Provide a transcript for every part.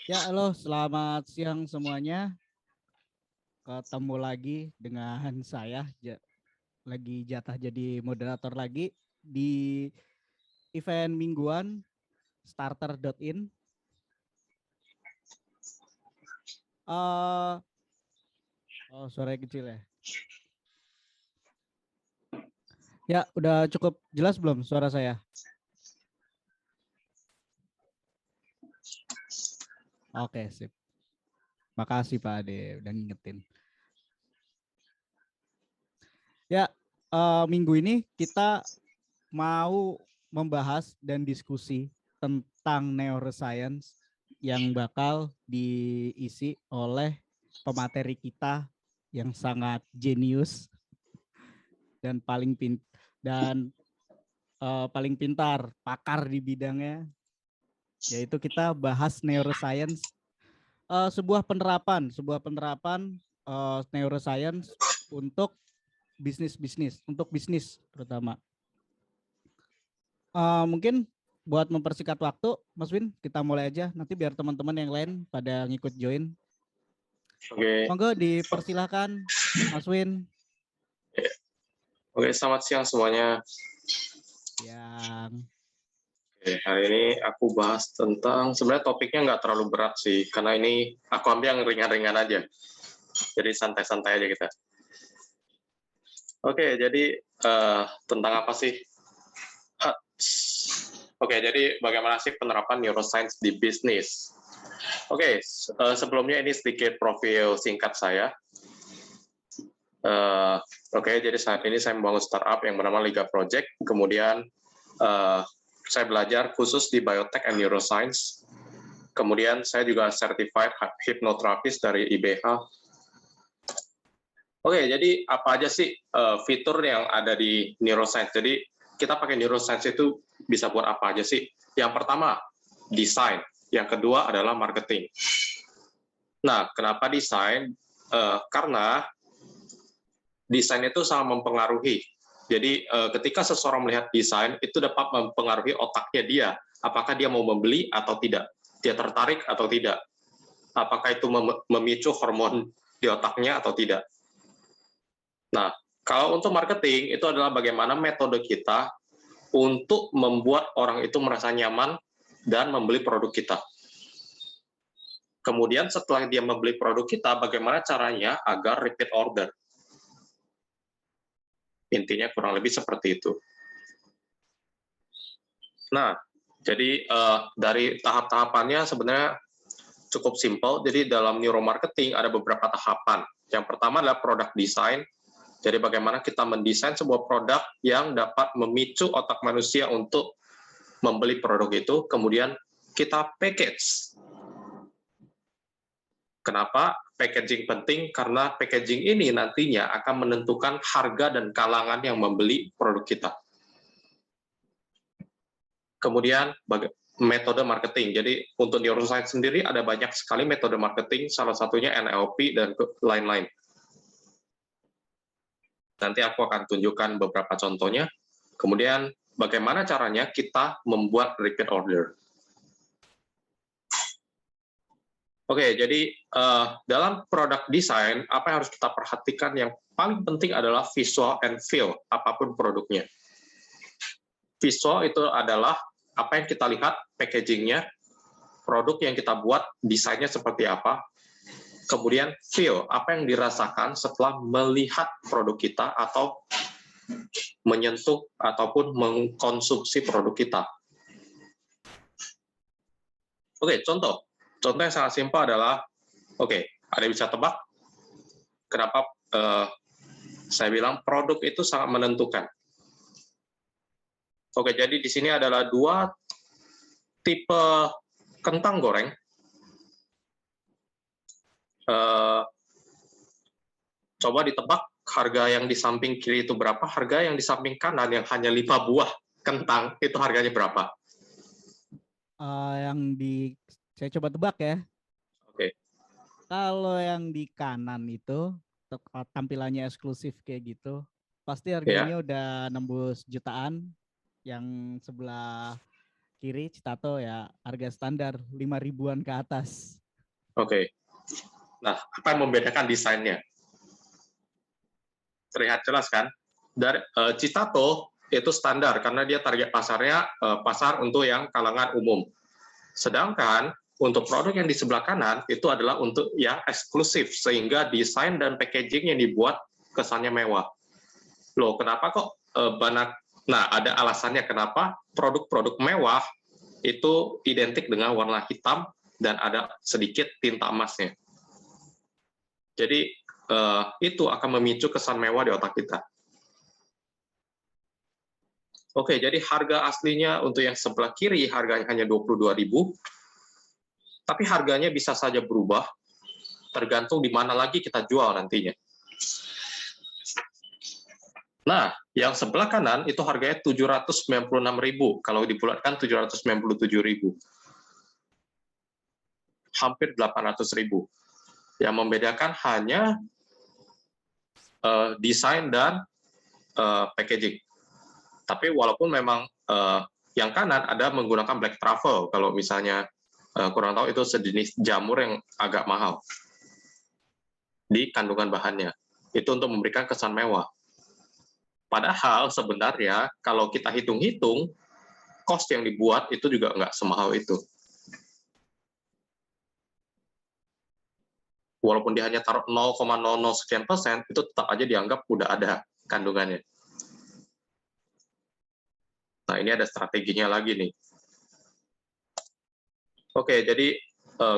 Ya, halo, selamat siang semuanya. Ketemu lagi dengan saya, lagi jatah jadi moderator lagi di event mingguan starter.in. eh oh, suara kecil ya. Ya, udah cukup jelas belum suara saya? Oke, sip. Makasih Pak Ade udah ngingetin. Ya, minggu ini kita mau membahas dan diskusi tentang neuroscience yang bakal diisi oleh pemateri kita yang sangat jenius dan dan paling pintar, pakar di bidangnya, yaitu kita bahas neuroscience, sebuah penerapan neuroscience untuk untuk bisnis terutama. Mungkin buat mempersingkat waktu, Mas Win, kita mulai aja. Nanti biar teman-teman yang lain pada ngikut join. Oke, Monggo dipersilahkan, Mas Win. oke, selamat siang semuanya. Yang Oke, hari ini aku bahas tentang sebenarnya topiknya nggak terlalu berat sih, karena ini aku ambil yang ringan-ringan aja. Jadi santai-santai aja kita. Oke, jadi tentang apa sih? Oke, jadi bagaimana sih penerapan neuroscience di bisnis? Oke, sebelumnya ini sedikit profil singkat saya. Oke, jadi saat ini saya membangun startup yang bernama Liga Project. Kemudian saya belajar khusus di biotech and neuroscience. Kemudian saya juga certified hypnotherapist dari IBH. Oke, jadi apa aja sih fitur yang ada di neuroscience? Jadi kita pakai neuroscience itu bisa buat apa aja sih? Yang pertama, desain. Yang kedua adalah marketing. Nah, kenapa desain? Karena desain itu sangat mempengaruhi. Jadi ketika seseorang melihat desain, itu dapat mempengaruhi otaknya dia. Apakah dia mau membeli atau tidak? Dia tertarik atau tidak? Apakah itu memicu hormon di otaknya atau tidak? Nah, kalau untuk marketing, itu adalah bagaimana metode kita untuk membuat orang itu merasa nyaman dan membeli produk kita. Kemudian setelah dia membeli produk kita, bagaimana caranya agar repeat order. Intinya kurang lebih seperti itu. Nah, jadi dari tahap-tahapannya sebenarnya cukup simpel. Jadi dalam neuromarketing ada beberapa tahapan. Yang pertama adalah product design. Jadi bagaimana kita mendesain sebuah produk yang dapat memicu otak manusia untuk membeli produk itu, kemudian kita package. Kenapa packaging penting? Karena packaging ini nantinya akan menentukan harga dan kalangan yang membeli produk kita. Kemudian metode marketing. Jadi untuk neuroscience sendiri ada banyak sekali metode marketing, salah satunya NLP dan lain-lain. Nanti aku akan tunjukkan beberapa contohnya. Kemudian bagaimana caranya kita membuat repeat order. Oke, jadi dalam product design, apa yang harus kita perhatikan yang paling penting adalah visual and feel, apapun produknya. Visual itu adalah apa yang kita lihat, packagingnya, produk yang kita buat, desainnya seperti apa. Kemudian feel, apa yang dirasakan setelah melihat produk kita atau menyentuh ataupun mengkonsumsi produk kita. Oke, contoh yang sangat simpel adalah, oke, ada bisa tebak kenapa saya bilang produk itu sangat menentukan. Oke, jadi di sini adalah dua tipe kentang goreng. Coba ditebak harga yang di samping kiri itu berapa, harga yang di samping kanan yang hanya 5 buah kentang itu harganya berapa? saya coba tebak ya. Oke. Kalau yang di kanan itu tampilannya eksklusif kayak gitu, pasti Ya. harganya udah nembus jutaan. Yang sebelah kiri Citato ya harga standar 5.000-an ke atas. Oke. Nah, apa yang membedakan desainnya? Terlihat jelas kan? Dari Citato itu standar karena dia target pasarnya pasar untuk yang kalangan umum. Sedangkan untuk produk yang di sebelah kanan itu adalah untuk yang eksklusif sehingga desain dan packaging yang dibuat kesannya mewah. Loh, kenapa kok banyak? Nah, ada alasannya kenapa produk-produk mewah itu identik dengan warna hitam dan ada sedikit tinta emasnya. Jadi itu akan memicu kesan mewah di otak kita. Oke, jadi harga aslinya untuk yang sebelah kiri harganya hanya 22.000, tapi harganya bisa saja berubah tergantung di mana lagi kita jual nantinya. Nah, yang sebelah kanan itu harganya 796.000, kalau dibulatkan 797.000. Hampir 800.000. Yang membedakan hanya desain dan packaging. Tapi walaupun memang yang kanan ada menggunakan black truffle, kalau misalnya kurang tahu itu sejenis jamur yang agak mahal di kandungan bahannya. Itu untuk memberikan kesan mewah. Padahal sebenarnya kalau kita hitung-hitung, cost yang dibuat itu juga nggak semahal itu. Walaupun dia hanya taruh 0,00 sekian persen, itu tetap aja dianggap udah ada kandungannya. Nah, ini ada strateginya lagi nih. Oke, jadi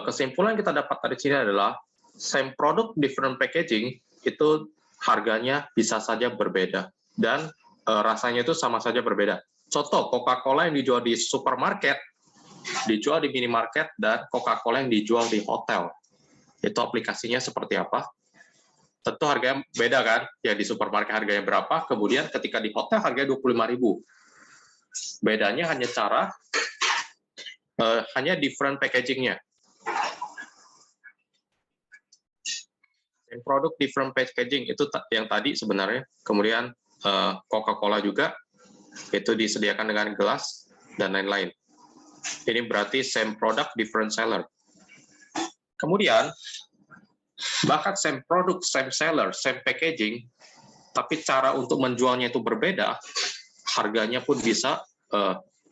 kesimpulan kita dapat dari sini adalah same product, different packaging, itu harganya bisa saja berbeda. Dan rasanya itu sama saja berbeda. Contoh, Coca-Cola yang dijual di supermarket, dijual di minimarket, dan Coca-Cola yang dijual di hotel. Itu aplikasinya seperti apa? Tentu harganya beda kan? Ya di supermarket harganya berapa, kemudian ketika di hotel harganya 25.000. Bedanya hanya hanya different packaging-nya. Produk different packaging itu yang tadi sebenarnya. Kemudian Coca-Cola juga itu disediakan dengan gelas dan lain-lain. Ini berarti same product, different seller. Kemudian bahkan same product, same seller, same packaging, tapi cara untuk menjualnya itu berbeda, harganya pun bisa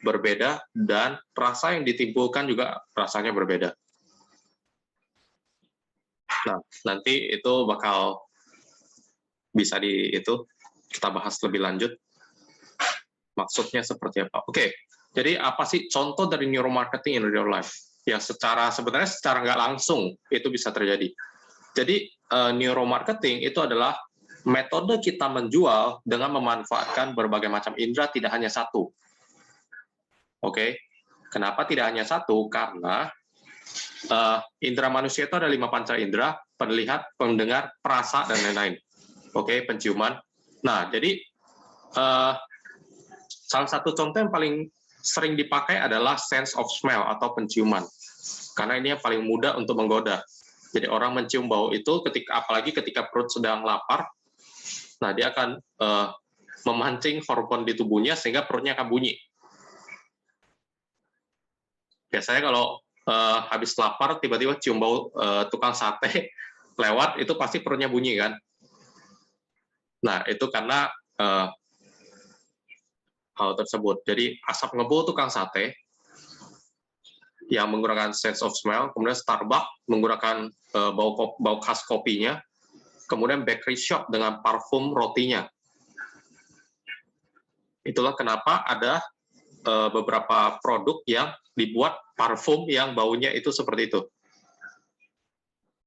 berbeda dan rasa yang ditimbulkan juga rasanya berbeda. Nah, nanti itu bakal bisa kita bahas lebih lanjut. Maksudnya seperti apa? Oke, jadi apa sih contoh dari neuromarketing in real life? Ya sebenarnya secara nggak langsung itu bisa terjadi. Jadi neuromarketing itu adalah metode kita menjual dengan memanfaatkan berbagai macam indera, tidak hanya satu. Oke, kenapa tidak hanya satu? Karena indera manusia itu ada 5 panca indera, penglihat, pendengar, perasa, dan lain-lain. Oke, penciuman. Nah, jadi salah satu contoh yang paling sering dipakai adalah sense of smell atau penciuman. Karena ini yang paling mudah untuk menggoda. Jadi orang mencium bau itu apalagi ketika perut sedang lapar, nah dia akan memancing hormon di tubuhnya sehingga perutnya akan bunyi. Biasanya kalau habis lapar tiba-tiba cium bau tukang sate lewat, itu pasti perutnya bunyi kan. Nah, itu karena hal tersebut. Jadi asap ngebul tukang sate yang menggunakan sense of smell, kemudian Starbucks menggunakan bau khas kopinya, kemudian bakery shop dengan parfum rotinya. Itulah kenapa ada beberapa produk yang dibuat parfum yang baunya itu seperti itu.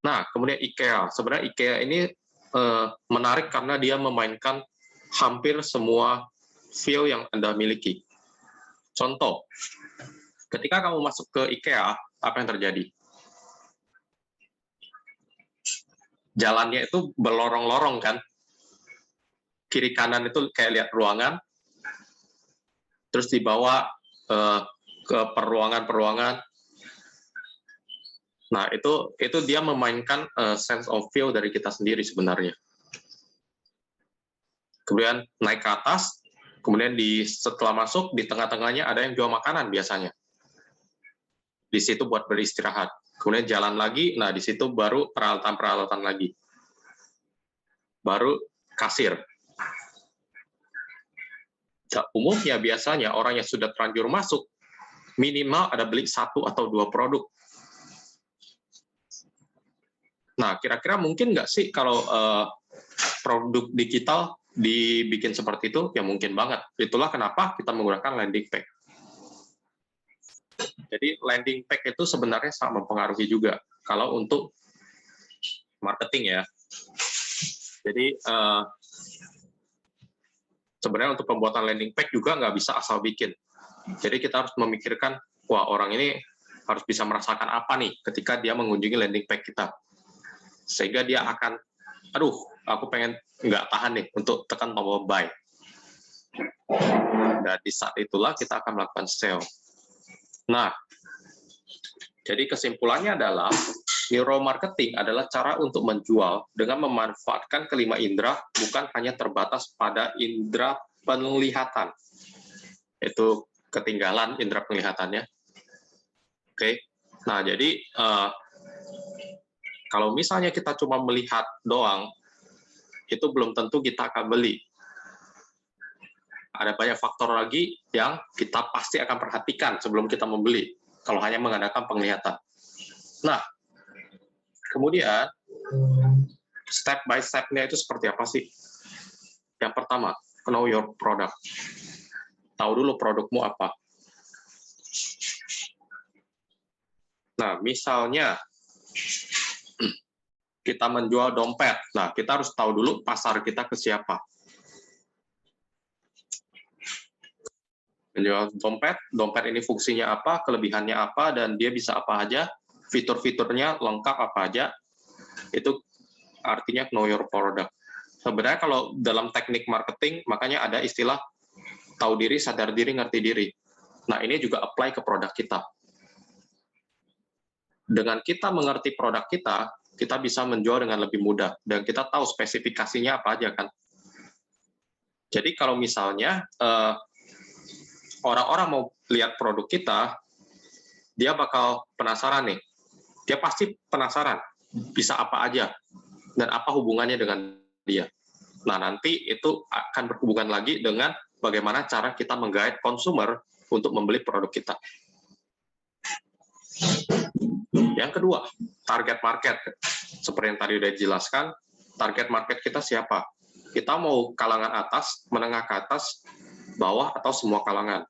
Nah, kemudian IKEA. Sebenarnya IKEA ini menarik karena dia memainkan hampir semua feel yang Anda miliki. Contoh, ketika kamu masuk ke IKEA, apa yang terjadi? Jalannya itu berlorong-lorong kan? Kiri kanan itu kayak lihat ruangan, terus dibawa ke peruangan-peruangan. Nah, itu dia memainkan sense of feel dari kita sendiri sebenarnya. Kemudian naik ke atas, kemudian setelah masuk, di tengah-tengahnya ada yang jual makanan biasanya. di situ buat beristirahat. Kemudian jalan lagi, nah di situ baru peralatan-peralatan lagi. Baru kasir. Umumnya biasanya orang yang sudah terlanjur masuk, minimal ada beli 1 atau 2 produk. Nah, kira-kira mungkin nggak sih kalau produk digital dibikin seperti itu? Ya mungkin banget. Itulah kenapa kita menggunakan landing page. Jadi landing page itu sebenarnya sangat mempengaruhi juga kalau untuk marketing ya. Jadi sebenarnya untuk pembuatan landing page juga nggak bisa asal bikin. Jadi kita harus memikirkan, wah orang ini harus bisa merasakan apa nih ketika dia mengunjungi landing page kita. Sehingga dia akan, aduh, aku pengen nggak tahan nih untuk tekan tombol buy. Dan di saat itulah kita akan melakukan sale. Nah, jadi kesimpulannya adalah neuromarketing adalah cara untuk menjual dengan memanfaatkan kelima indera, bukan hanya terbatas pada indera penglihatan. Itu ketinggalan indera penglihatannya. Oke. Nah, jadi kalau misalnya kita cuma melihat doang, itu belum tentu kita akan beli. Ada banyak faktor lagi yang kita pasti akan perhatikan sebelum kita membeli, kalau hanya mengandalkan penglihatan. Nah, kemudian, step by step-nya itu seperti apa sih? Yang pertama, know your product. Tahu dulu produkmu apa. Nah, misalnya, kita menjual dompet. Nah, kita harus tahu dulu pasar kita ke siapa. Menjual dompet, dompet ini fungsinya apa, kelebihannya apa, dan dia bisa apa aja, fitur-fiturnya lengkap apa aja, itu artinya know your product. Sebenarnya kalau dalam teknik marketing, makanya ada istilah tahu diri, sadar diri, ngerti diri. Nah, ini juga apply ke produk kita. Dengan kita mengerti produk kita, kita bisa menjual dengan lebih mudah, dan kita tahu spesifikasinya apa aja kan. Jadi kalau misalnya orang-orang mau lihat produk kita, dia bakal penasaran nih. Dia pasti penasaran, bisa apa aja, dan apa hubungannya dengan dia. Nah, nanti itu akan berhubungan lagi dengan bagaimana cara kita menggait konsumer untuk membeli produk kita. Yang kedua, target market. Seperti yang tadi udah dijelaskan, target market kita siapa? Kita mau kalangan atas, menengah ke atas, bawah, atau semua kalangan.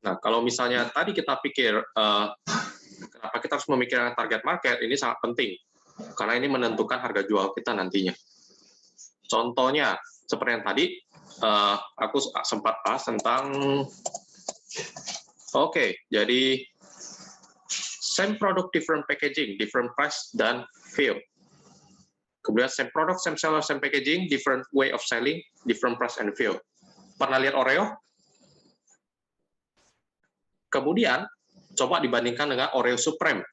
Nah, kalau misalnya tadi kita pikir, kenapa kita harus memikirkan target market, ini sangat penting. Karena ini menentukan harga jual kita nantinya. Contohnya, seperti yang tadi, aku sempat bahas tentang, jadi same product, different packaging, different price, dan feel. Kemudian same product, same seller, same packaging, different way of selling, different price and feel. Pernah lihat Oreo? Kemudian, coba dibandingkan dengan Oreo Supreme.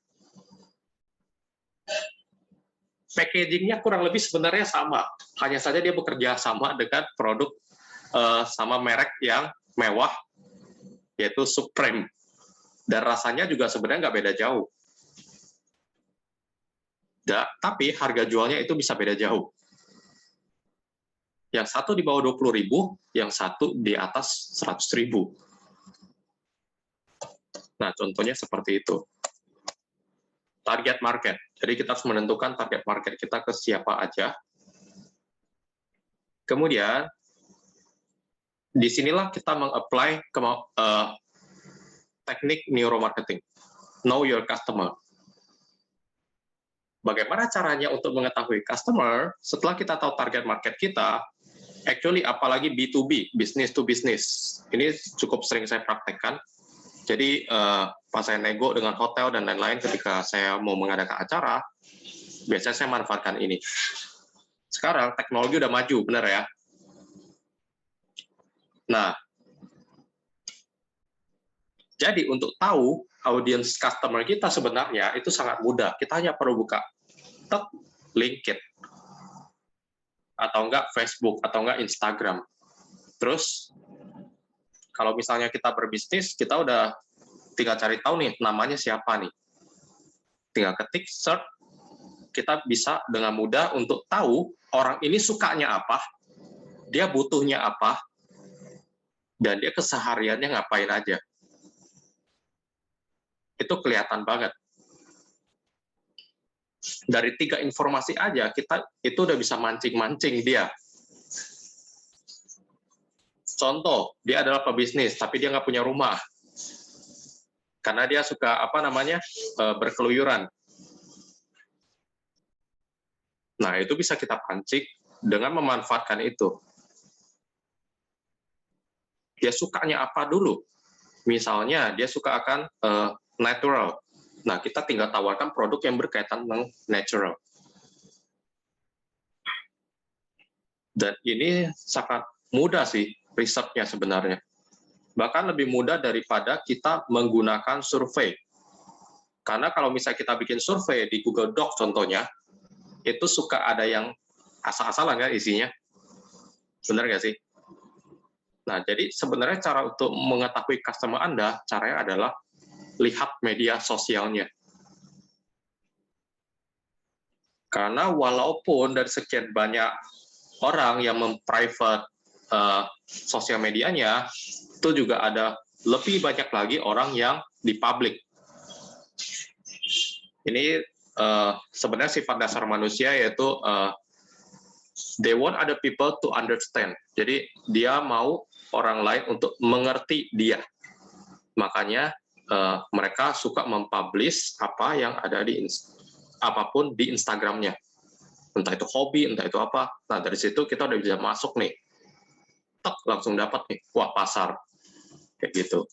Packaging-nya kurang lebih sebenarnya sama. Hanya saja dia bekerja sama dengan produk sama merek yang mewah, yaitu Supreme. Dan rasanya juga sebenarnya nggak beda jauh. Tapi harga jualnya itu bisa beda jauh. Yang satu di bawah 20.000, yang satu di atas 100.000. Nah, contohnya seperti itu. Target market. Jadi kita harus menentukan target market kita ke siapa aja. Kemudian, disinilah kita meng-apply teknik neuromarketing. Know your customer. Bagaimana caranya untuk mengetahui customer? Setelah kita tahu target market kita, actually apalagi B2B, business to business. Ini cukup sering saya praktekkan. Jadi pas saya nego dengan hotel dan lain-lain ketika saya mau mengadakan acara, biasanya saya manfaatkan ini. Sekarang teknologi udah maju, benar ya? Nah, jadi untuk tahu audiens customer kita sebenarnya itu sangat mudah. Kita hanya perlu buka LinkedIn, atau enggak Facebook, atau enggak Instagram. Terus, Kalau misalnya kita berbisnis, kita udah tinggal cari tahu nih namanya siapa nih. Tinggal ketik search, kita bisa dengan mudah untuk tahu orang ini sukanya apa, dia butuhnya apa, dan dia kesehariannya ngapain aja. Itu kelihatan banget. Dari 3 informasi aja, kita itu udah bisa mancing-mancing dia. Contoh, dia adalah pebisnis, tapi dia nggak punya rumah. Karena dia suka, berkeluyuran. Nah, itu bisa kita pancing dengan memanfaatkan itu. Dia sukanya apa dulu? Misalnya, dia suka akan natural. Nah, kita tinggal tawarkan produk yang berkaitan dengan natural. Dan ini sangat mudah sih risetnya sebenarnya. Bahkan lebih mudah daripada kita menggunakan survei. Karena kalau misalnya kita bikin survei di Google Docs contohnya, itu suka ada yang asal-asalan kan isinya. Benar nggak sih? Nah, jadi sebenarnya cara untuk mengetahui customer Anda, caranya adalah lihat media sosialnya. Karena walaupun dari sekian banyak orang yang memprivate sosial medianya, itu juga ada lebih banyak lagi orang yang di public. Ini sebenarnya sifat dasar manusia, yaitu they want other people to understand. Jadi dia mau orang lain untuk mengerti dia. Makanya mereka suka mempublish apa yang ada di apapun di Instagramnya. Entah itu hobi, entah itu apa. Nah, dari situ kita udah bisa masuk nih. Tek, langsung dapat nih. Wah, pasar. Kayak gitu.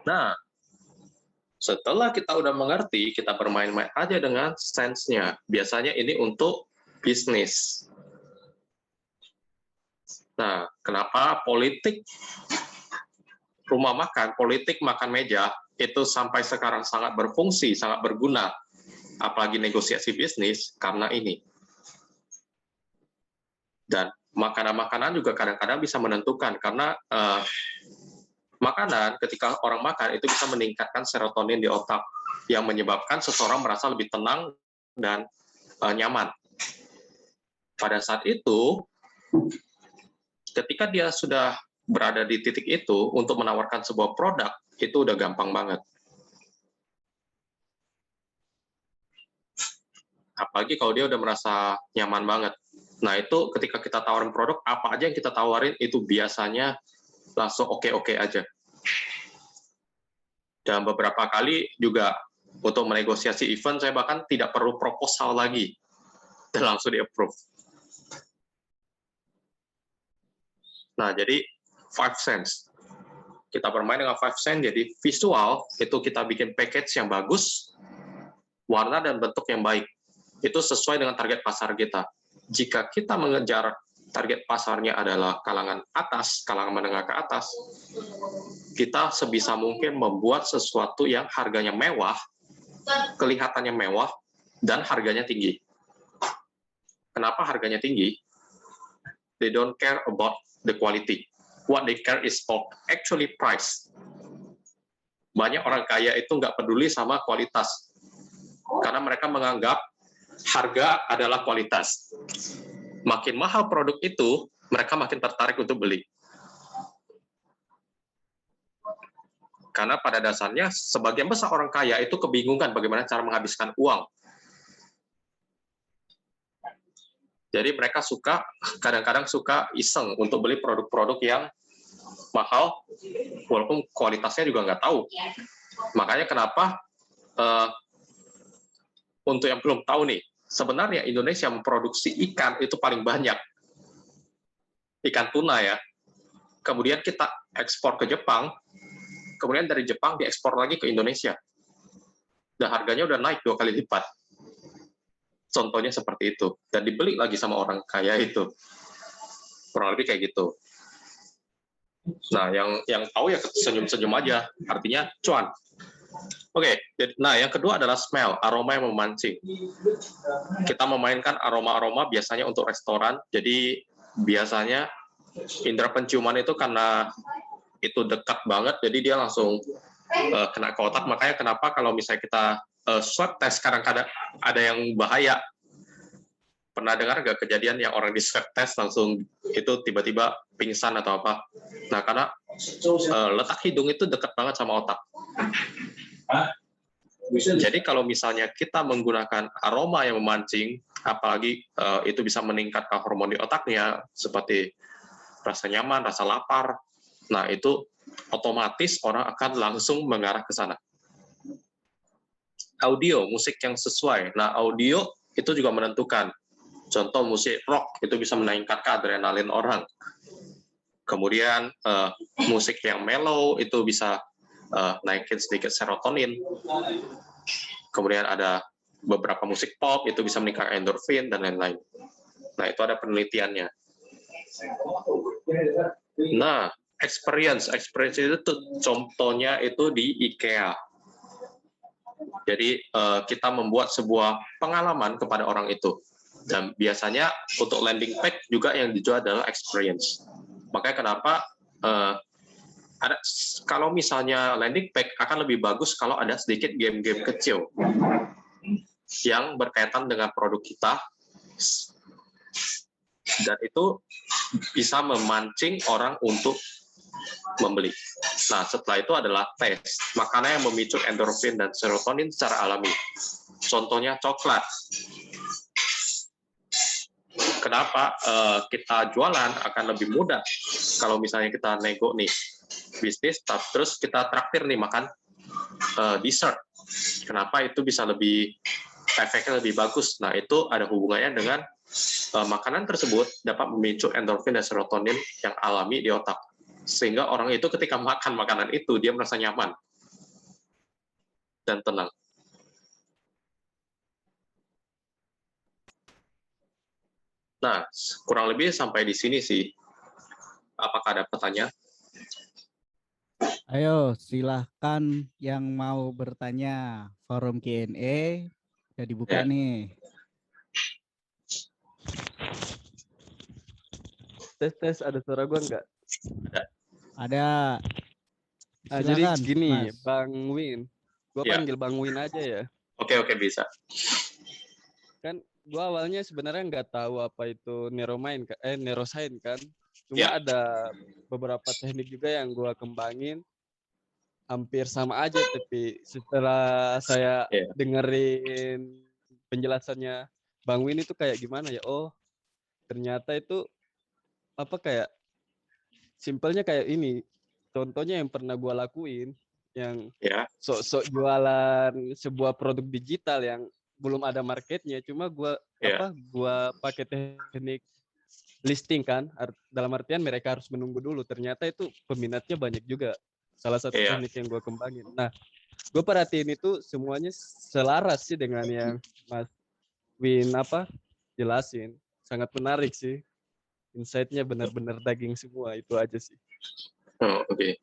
Nah, setelah kita udah mengerti, kita bermain-main aja dengan sense-nya. Biasanya ini untuk bisnis. Nah, kenapa politik rumah makan, politik makan meja, itu sampai sekarang sangat berfungsi, sangat berguna, apalagi negosiasi bisnis, karena ini. Dan makanan-makanan juga kadang-kadang bisa menentukan, karena makanan, ketika orang makan, itu bisa meningkatkan serotonin di otak, yang menyebabkan seseorang merasa lebih tenang dan nyaman. Pada saat itu, ketika dia sudah berada di titik itu, untuk menawarkan sebuah produk, itu udah gampang banget. Apalagi kalau dia udah merasa nyaman banget. Nah, itu ketika kita tawarin produk, apa aja yang kita tawarin, itu biasanya langsung oke-oke aja. Dan beberapa kali juga untuk menegosiasi event, saya bahkan tidak perlu proposal lagi, dan langsung di-approve. Nah, jadi 5 sense. Kita bermain dengan 5 sense, jadi visual, itu kita bikin package yang bagus, warna dan bentuk yang baik. Itu sesuai dengan target pasar kita. Jika kita mengejar target pasarnya adalah kalangan atas, kalangan menengah ke atas, kita sebisa mungkin membuat sesuatu yang harganya mewah, kelihatannya mewah, dan harganya tinggi. Kenapa harganya tinggi? They don't care about the quality. What they care is actually price. Banyak orang kaya itu nggak peduli sama kualitas, karena mereka menganggap harga adalah kualitas. Makin mahal produk itu, mereka makin tertarik untuk beli. Karena pada dasarnya, sebagian besar orang kaya itu kebingungan bagaimana cara menghabiskan uang. Jadi mereka kadang-kadang suka iseng untuk beli produk-produk yang mahal, walaupun kualitasnya juga nggak tahu. Makanya kenapa, untuk yang belum tahu nih, sebenarnya Indonesia memproduksi ikan itu paling banyak. Ikan tuna ya. Kemudian kita ekspor ke Jepang, kemudian dari Jepang diekspor lagi ke Indonesia. Dan harganya udah naik 2 kali lipat. Contohnya seperti itu. Dan dibeli lagi sama orang kaya itu. Kurang lebih kayak gitu. Nah, yang tahu ya senyum-senyum aja. Artinya cuan. Oke, nah yang kedua adalah smell, aroma yang memancing. Kita memainkan aroma-aroma biasanya untuk restoran, jadi biasanya indera penciuman itu karena itu dekat banget, jadi dia langsung kena ke otak. Makanya kenapa kalau misalnya kita swab test kadang-kadang ada yang bahaya. Pernah dengar nggak kejadian yang orang di swab test langsung itu tiba-tiba pingsan atau apa? Nah, karena letak hidung itu dekat banget sama otak. Jadi kalau misalnya kita menggunakan aroma yang memancing, apalagi itu bisa meningkatkan hormon di otaknya, seperti rasa nyaman, rasa lapar, nah itu otomatis orang akan langsung mengarah ke sana. Audio, musik yang sesuai. Nah, audio itu juga menentukan. Contoh musik rock itu bisa meningkatkan adrenalin orang. Kemudian musik yang mellow itu bisa naikin sedikit serotonin. Kemudian ada beberapa musik pop itu bisa meningkatkan endorfin dan lain-lain. Nah, itu ada penelitiannya. Nah, experience itu contohnya itu di IKEA. Jadi kita membuat sebuah pengalaman kepada orang itu. Dan biasanya untuk landing page juga yang dijual adalah experience. Makanya kenapa ada kalau misalnya landing page akan lebih bagus kalau ada sedikit game-game kecil yang berkaitan dengan produk kita, dan itu bisa memancing orang untuk membeli. Nah, setelah itu adalah tes makanan yang memicu endorfin dan serotonin secara alami. Contohnya coklat. Kenapa kita jualan akan lebih mudah kalau misalnya kita nego nih bisnis, terus kita traktir nih makan dessert. Kenapa itu bisa lebih efeknya lebih bagus? Nah, itu ada hubungannya dengan makanan tersebut dapat memicu endorfin dan serotonin yang alami di otak. Sehingga orang itu ketika makan makanan itu, dia merasa nyaman dan tenang. Nah, kurang lebih sampai di sini sih. Apakah ada pertanyaan? Ayo, silahkan yang mau bertanya. Forum Q&A udah dibuka nih. Tes, ada suara gua nggak? Ada. Nah, jadi Silakan, gini, Mas. Bang Win. Gua panggil Bang Win aja ya. Oke, bisa. Kan gua awalnya sebenarnya nggak tahu apa itu neuroscience kan. Cuma ada beberapa teknik juga yang gua kembangin hampir sama aja, tapi setelah saya dengerin penjelasannya Bang Win itu kayak gimana ya? Oh, ternyata itu apa kayak simpelnya kayak ini. Contohnya yang pernah gua lakuin yang sok-sok jualan sebuah produk digital yang belum ada marketnya, cuma gua pakai teknik listing kan, dalam artian mereka harus menunggu dulu. Ternyata itu peminatnya banyak juga. Salah satu teknik yang gua kembangin. Nah, gua perhatiin itu semuanya selaras sih dengan yang Mas Win jelasin. Sangat menarik sih. Insight-nya benar-benar daging semua, itu aja sih. Oh, oke.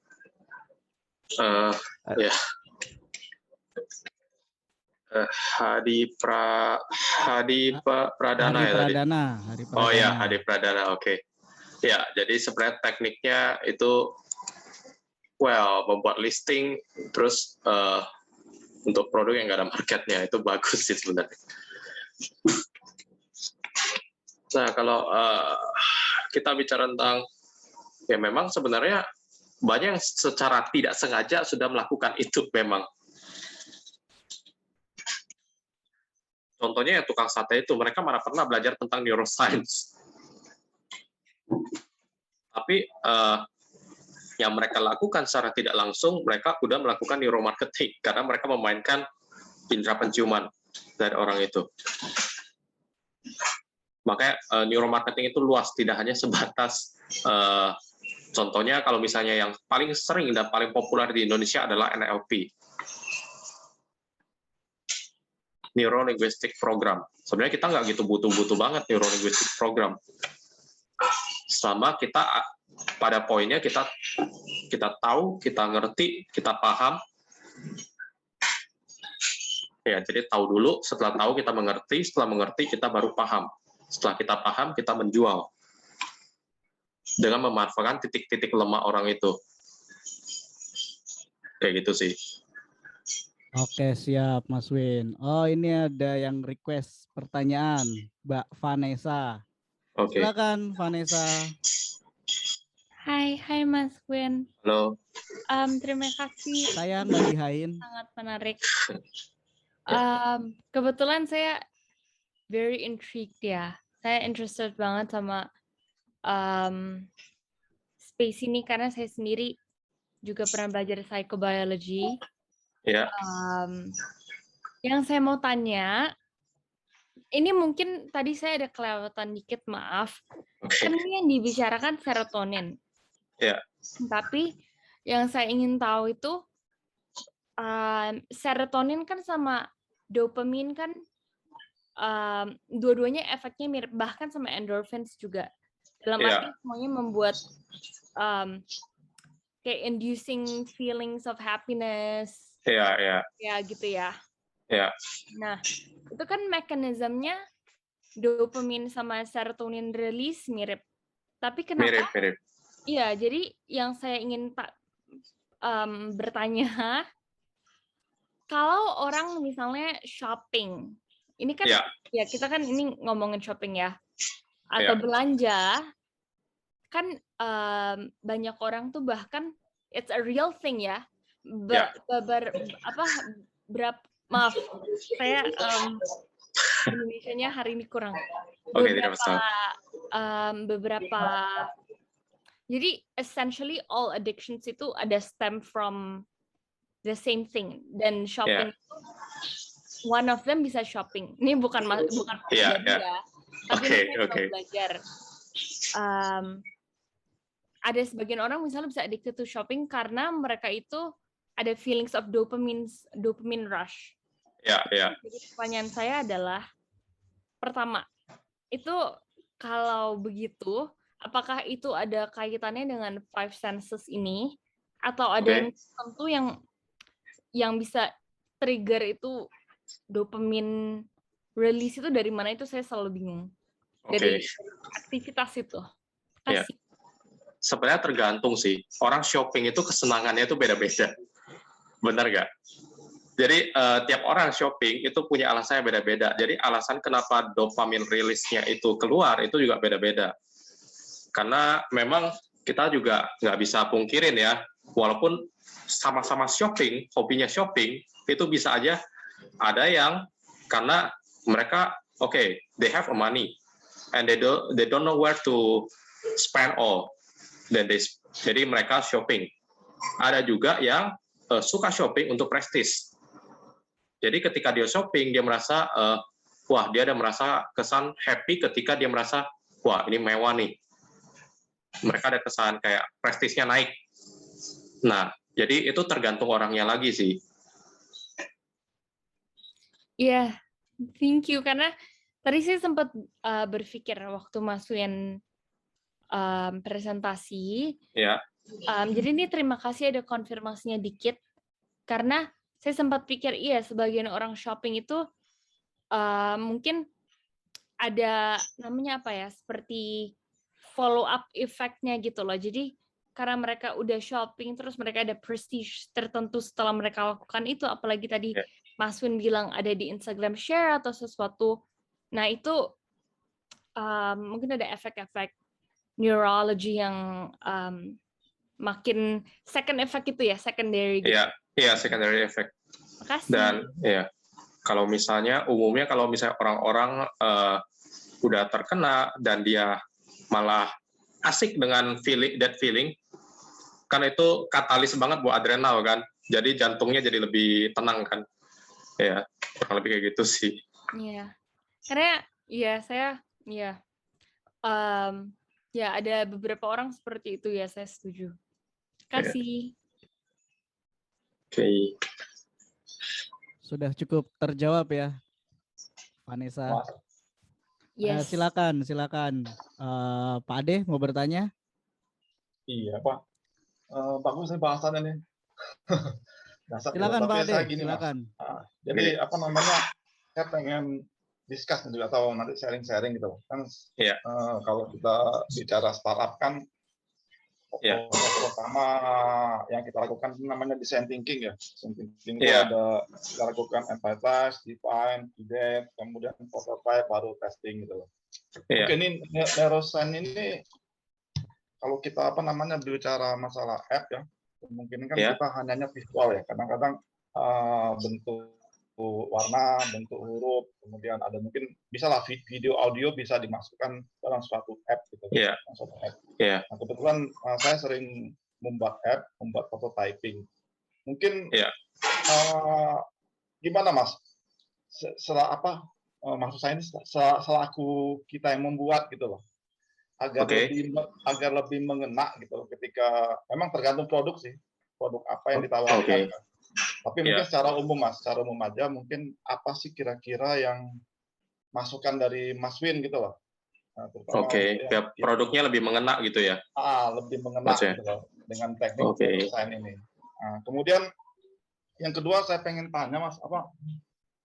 Hadi Pradana ya tadi? Oh ya, Hadi Pradana, oke. Ya, jadi sebenarnya tekniknya itu membuat listing terus untuk produk yang nggak ada marketnya, itu bagus sih sebenarnya. Nah, kalau kita bicara tentang memang sebenarnya banyak yang secara tidak sengaja sudah melakukan itu memang. Contohnya yang tukang sate itu, mereka mana pernah belajar tentang neuroscience. Tapi yang mereka lakukan secara tidak langsung, mereka sudah melakukan neuromarketing karena mereka memainkan indera penciuman dari orang itu. Makanya neuromarketing itu luas, tidak hanya sebatas contohnya kalau misalnya yang paling sering dan paling populer di Indonesia adalah NLP. Neuro Linguistic Program. Sebenarnya kita nggak gitu butuh-butuh banget Neuro Linguistic Program. Selama kita pada poinnya kita tahu, kita ngerti, kita paham. Ya, jadi tahu dulu, setelah tahu kita mengerti, setelah mengerti kita baru paham. Setelah kita paham, kita menjual. dengan memanfaatkan titik-titik lemah orang itu. Kayak gitu sih. Oke, siap Mas Win. Oh, ini ada yang request pertanyaan, Mbak Vanessa. Oke. Silakan Vanessa. Hai Mas Gwen. Halo. Terima kasih. Saya nggak dihain. Sangat menarik. Ya. Kebetulan saya very intrigued ya. Saya interested banget sama space ini karena saya sendiri juga pernah belajar psychobiology. Ya. Yang saya mau tanya, ini mungkin tadi saya ada kelewatan dikit, maaf. Kan ini yang dibicarakan serotonin. Ya. Tapi yang saya ingin tahu itu serotonin kan sama dopamin kan dua-duanya efeknya mirip, bahkan sama endorphins juga. Dalam arti semuanya membuat kayak inducing feelings of happiness. Iya. Ya gitu ya. Iya. Nah, itu kan mekanismenya dopamin sama serotonin release mirip. Tapi kenapa? Mirip. Iya, jadi yang saya ingin bertanya, kalau orang misalnya shopping, ini kan ya kita kan ini ngomongin shopping ya, atau belanja, kan banyak orang tuh bahkan it's a real thing ya, maaf, saya Indonesianya hari ini kurang. Beberapa jadi essentially all addictions itu ada stem from the same thing, dan shopping itu one of them bisa shopping. Ini bukan pribadi ya, tapi saya mau belajar. Ada sebagian orang misalnya bisa addicted to shopping karena mereka itu ada feelings of dopamine rush. Jadi pertanyaan saya adalah, pertama, itu kalau begitu, apakah itu ada kaitannya dengan five senses ini, atau ada yang tertentu yang bisa trigger itu dopamine release itu dari mana, itu saya selalu bingung. Dari aktivitas itu. Kasih. Sebenarnya tergantung sih. Orang shopping itu kesenangannya itu beda-beda. Benar nggak? Jadi tiap orang shopping itu punya alasannya beda-beda. Jadi alasan kenapa dopamin rilisnya itu keluar itu juga beda-beda. Karena memang kita juga nggak bisa pungkirin ya, walaupun sama-sama shopping, hobinya shopping, itu bisa aja ada yang karena mereka they have a money and they don't know where to spend all. Jadi mereka shopping. Ada juga yang suka shopping untuk prestis. Jadi ketika dia shopping, dia merasa, dia ada merasa kesan happy ketika dia merasa, wah ini mewah nih. Mereka ada kesan kayak prestisnya naik. Nah, jadi itu tergantung orangnya lagi sih. Iya, thank you. Karena tadi saya sempat berpikir waktu Mas Wien presentasi. Ya. Jadi ini terima kasih ada konfirmasinya dikit. Karena saya sempat pikir, sebagian orang shopping itu mungkin ada namanya apa ya, seperti follow up effect-nya gitu loh. Jadi karena mereka udah shopping, terus mereka ada prestige tertentu setelah mereka lakukan itu, apalagi tadi Mas Win bilang ada di Instagram share atau sesuatu. Nah itu mungkin ada efek-efek neurology yang makin second effect itu ya, secondary gitu. Iya, secondary effect. Makasih. Dan kalau misalnya orang-orang udah terkena dan dia malah asik dengan that feeling, kan itu katalis banget buat adrenal kan. Jadi jantungnya jadi lebih tenang kan. Ya, kurang lebih kayak gitu sih. Iya. Karena saya ada beberapa orang seperti itu ya, saya setuju. Kasih. Oke. Sudah cukup terjawab ya, Vanessa. Yes. Silakan. Pak Ade mau bertanya? Iya, Pak. Bagus nih bahasannya nih. Silakan Pak Ade, silakan. Jadi saya pengen discuss juga atau nanti sharing-sharing gitu. Kan kalau kita bicara startup kan Ya. Pertama yang kita lakukan namanya design thinking ya. Design thinking itu Iya. ada kita lakukan emphasize, define, iterate, kemudian prototype, baru testing gitu loh. Iya. Oke, ini neuroscience ini kalau kita berbicara masalah app ya, mungkin kan Iya. kita hanya visual ya. Kadang-kadang bentuk warna, bentuk huruf, kemudian ada mungkin bisa lah video, audio bisa dimasukkan dalam suatu app gitu. Iya. Suatu app. Iya. Nah, kebetulan saya sering membuat app, membuat prototyping. Mungkin Iya. gimana Mas? Maksud saya ini selaku kita yang membuat gitu loh, agar lebih mengena gitu loh, ketika memang tergantung produk sih, produk apa yang ditawarkan. Tapi mungkin secara umum Mas, secara umum aja mungkin apa sih kira-kira yang masukan dari Mas Win gitu loh. Nah, ya, produknya lebih mengena gitu ya. Lebih mengena gitu loh, dengan teknik desain ini. Nah, kemudian yang kedua saya pengen tanya Mas,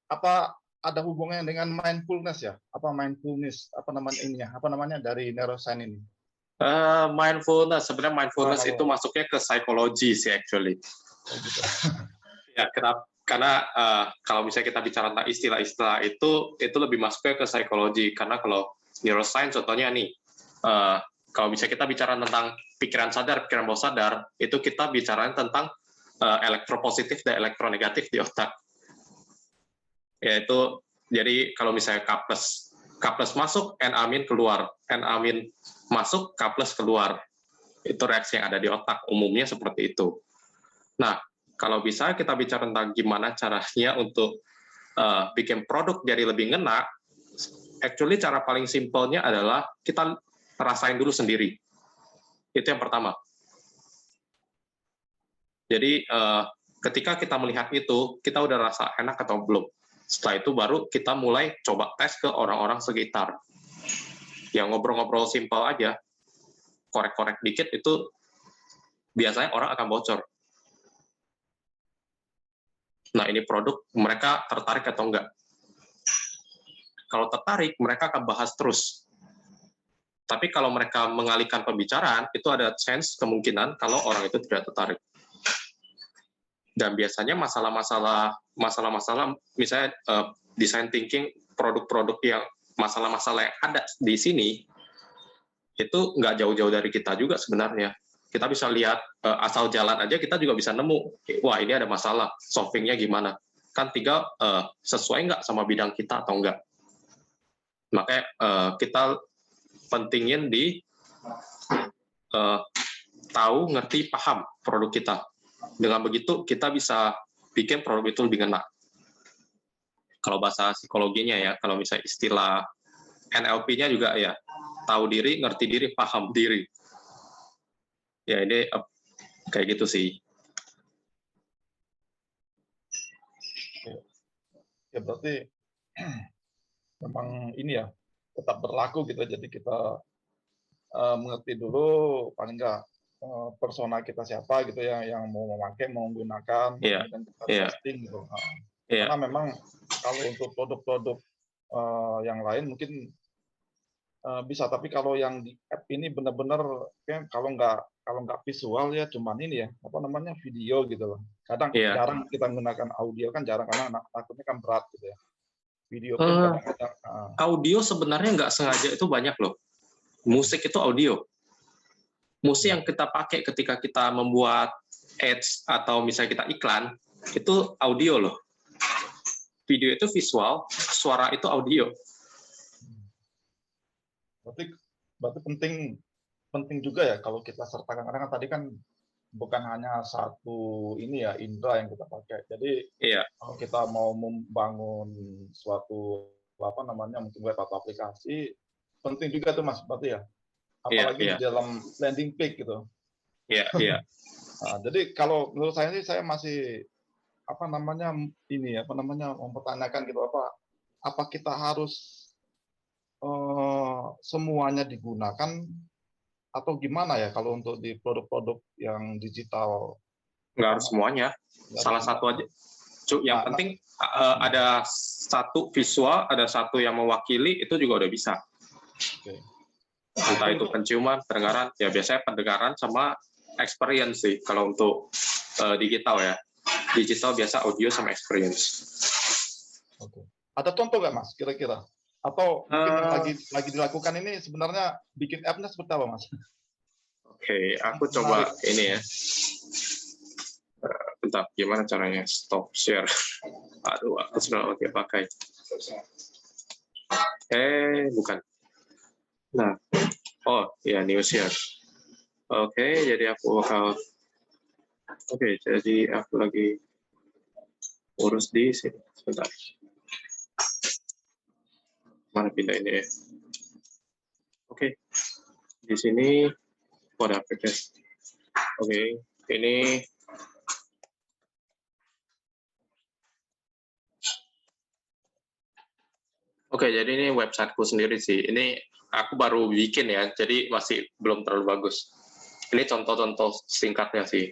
apa ada hubungannya dengan mindfulness ya? Mindfulness dari neuroscience ini? Mindfulness itu masuknya ke psikologi sih actually. Ya, kenapa? Karena kalau misalnya kita bicara tentang istilah-istilah itu lebih masuknya ke psikologi. Karena kalau neuroscience contohnya nih, kalau misalnya kita bicara tentang pikiran sadar, pikiran bawah sadar, itu kita bicara tentang elektropositif dan elektronegatif di otak. Yaitu, jadi kalau misalnya K plus masuk, N-amin keluar. N-amin masuk, K plus keluar. Itu reaksi yang ada di otak, umumnya seperti itu. Nah, kalau bisa kita bicara tentang gimana caranya untuk bikin produk jadi lebih ngena, actually cara paling simpelnya adalah kita rasain dulu sendiri. Itu yang pertama. Jadi ketika kita melihat itu, kita udah rasa enak atau belum. Setelah itu baru kita mulai coba tes ke orang-orang sekitar. Yang ngobrol-ngobrol simpel aja, korek-korek dikit itu biasanya orang akan bocor. Nah, ini produk, mereka tertarik atau enggak? Kalau tertarik, mereka akan bahas terus. Tapi kalau mereka mengalihkan pembicaraan, itu ada chance, kemungkinan kalau orang itu tidak tertarik. Dan biasanya masalah-masalah, misalnya design thinking, produk-produk yang masalah-masalah yang ada di sini, itu nggak jauh-jauh dari kita juga sebenarnya. Kita bisa lihat asal jalan aja, kita juga bisa nemu, wah ini ada masalah, solvingnya gimana. Kan tinggal sesuai nggak sama bidang kita atau enggak. Makanya kita pentingin di tahu, ngerti, paham produk kita. Dengan begitu kita bisa bikin produk itu lebih ngena. Kalau bahasa psikologinya ya, kalau misalnya istilah NLP-nya juga ya, tahu diri, ngerti diri, paham diri. Ya ini kayak gitu sih. Ya berarti memang ini ya tetap berlaku gitu. Jadi kita mengerti dulu paling enggak persona kita siapa gitu ya, yang mau memakai, mau menggunakan, dan kita testing gitu. Karena memang kalau untuk produk-produk yang lain mungkin bisa, tapi kalau yang di app ini benar-benar kalau nggak visual ya cuman ini ya video gitu loh. Kadang jarang kita menggunakan audio, kan jarang karena takutnya kan berat gitu ya. Video pun kadang-kadang audio sebenarnya nggak sengaja itu banyak loh. Musik itu audio. Musik yang kita pakai ketika kita membuat ads atau misalnya kita iklan itu audio loh. Video itu visual, suara itu audio. Berarti penting juga ya kalau kita sertakan, karena tadi kan bukan hanya satu ini ya indera yang kita pakai. Jadi kalau kita mau membangun suatu mungkin web atau aplikasi, penting juga tuh Mas, berarti ya. Apalagi di dalam landing page gitu. Iya. Nah, jadi kalau menurut saya sih, saya masih mempertanyakan gitu, apa kita harus semuanya digunakan atau gimana ya kalau untuk di produk-produk yang digital? Nggak harus semuanya, salah satu aja. Yang penting ada satu visual, ada satu yang mewakili, itu juga udah bisa. Entah itu penciuman, pendengaran, ya biasanya pendengaran sama experience sih kalau untuk digital ya. Digital biasa audio sama experience. Oke. Ada contoh nggak Mas kira-kira? Atau mungkin yang lagi dilakukan ini sebenarnya bikin app-nya seperti apa Mas? Oke, aku coba ini ya. Bentar, gimana caranya stop share? Aduh, aku sudah pakai. Bukan. Nah, oh ya, new share. Oke, jadi aku bakal. Oke, jadi aku lagi urus di sini. Sebentar. Mana pindah ini ya? Oke, di sini ada aplikasi. Oke, ini. Oke, jadi ini websiteku sendiri sih. Ini aku baru bikin ya, jadi masih belum terlalu bagus. Ini contoh-contoh singkatnya sih.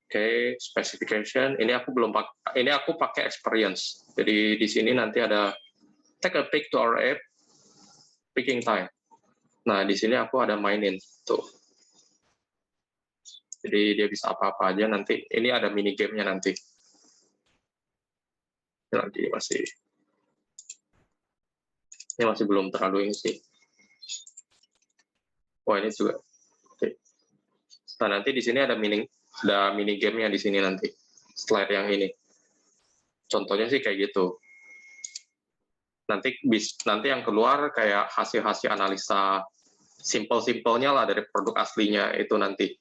Oke, specification. Ini aku belum pakai. Ini aku pakai experience. Jadi di sini nanti ada take a pic to our app, picking time. Nah, di sini aku ada mainin tuh. Jadi dia bisa apa-apa aja nanti. Ini ada mini game-nya nanti. Nanti ini masih belum terlalu ini sih. Wah, ini juga. Oke. Nah, nanti di sini ada mini game-nya di sini nanti. Slide yang ini. Contohnya sih kayak gitu. Nanti yang keluar kayak hasil-hasil analisa simpel-simpelnya lah dari produk aslinya itu nanti.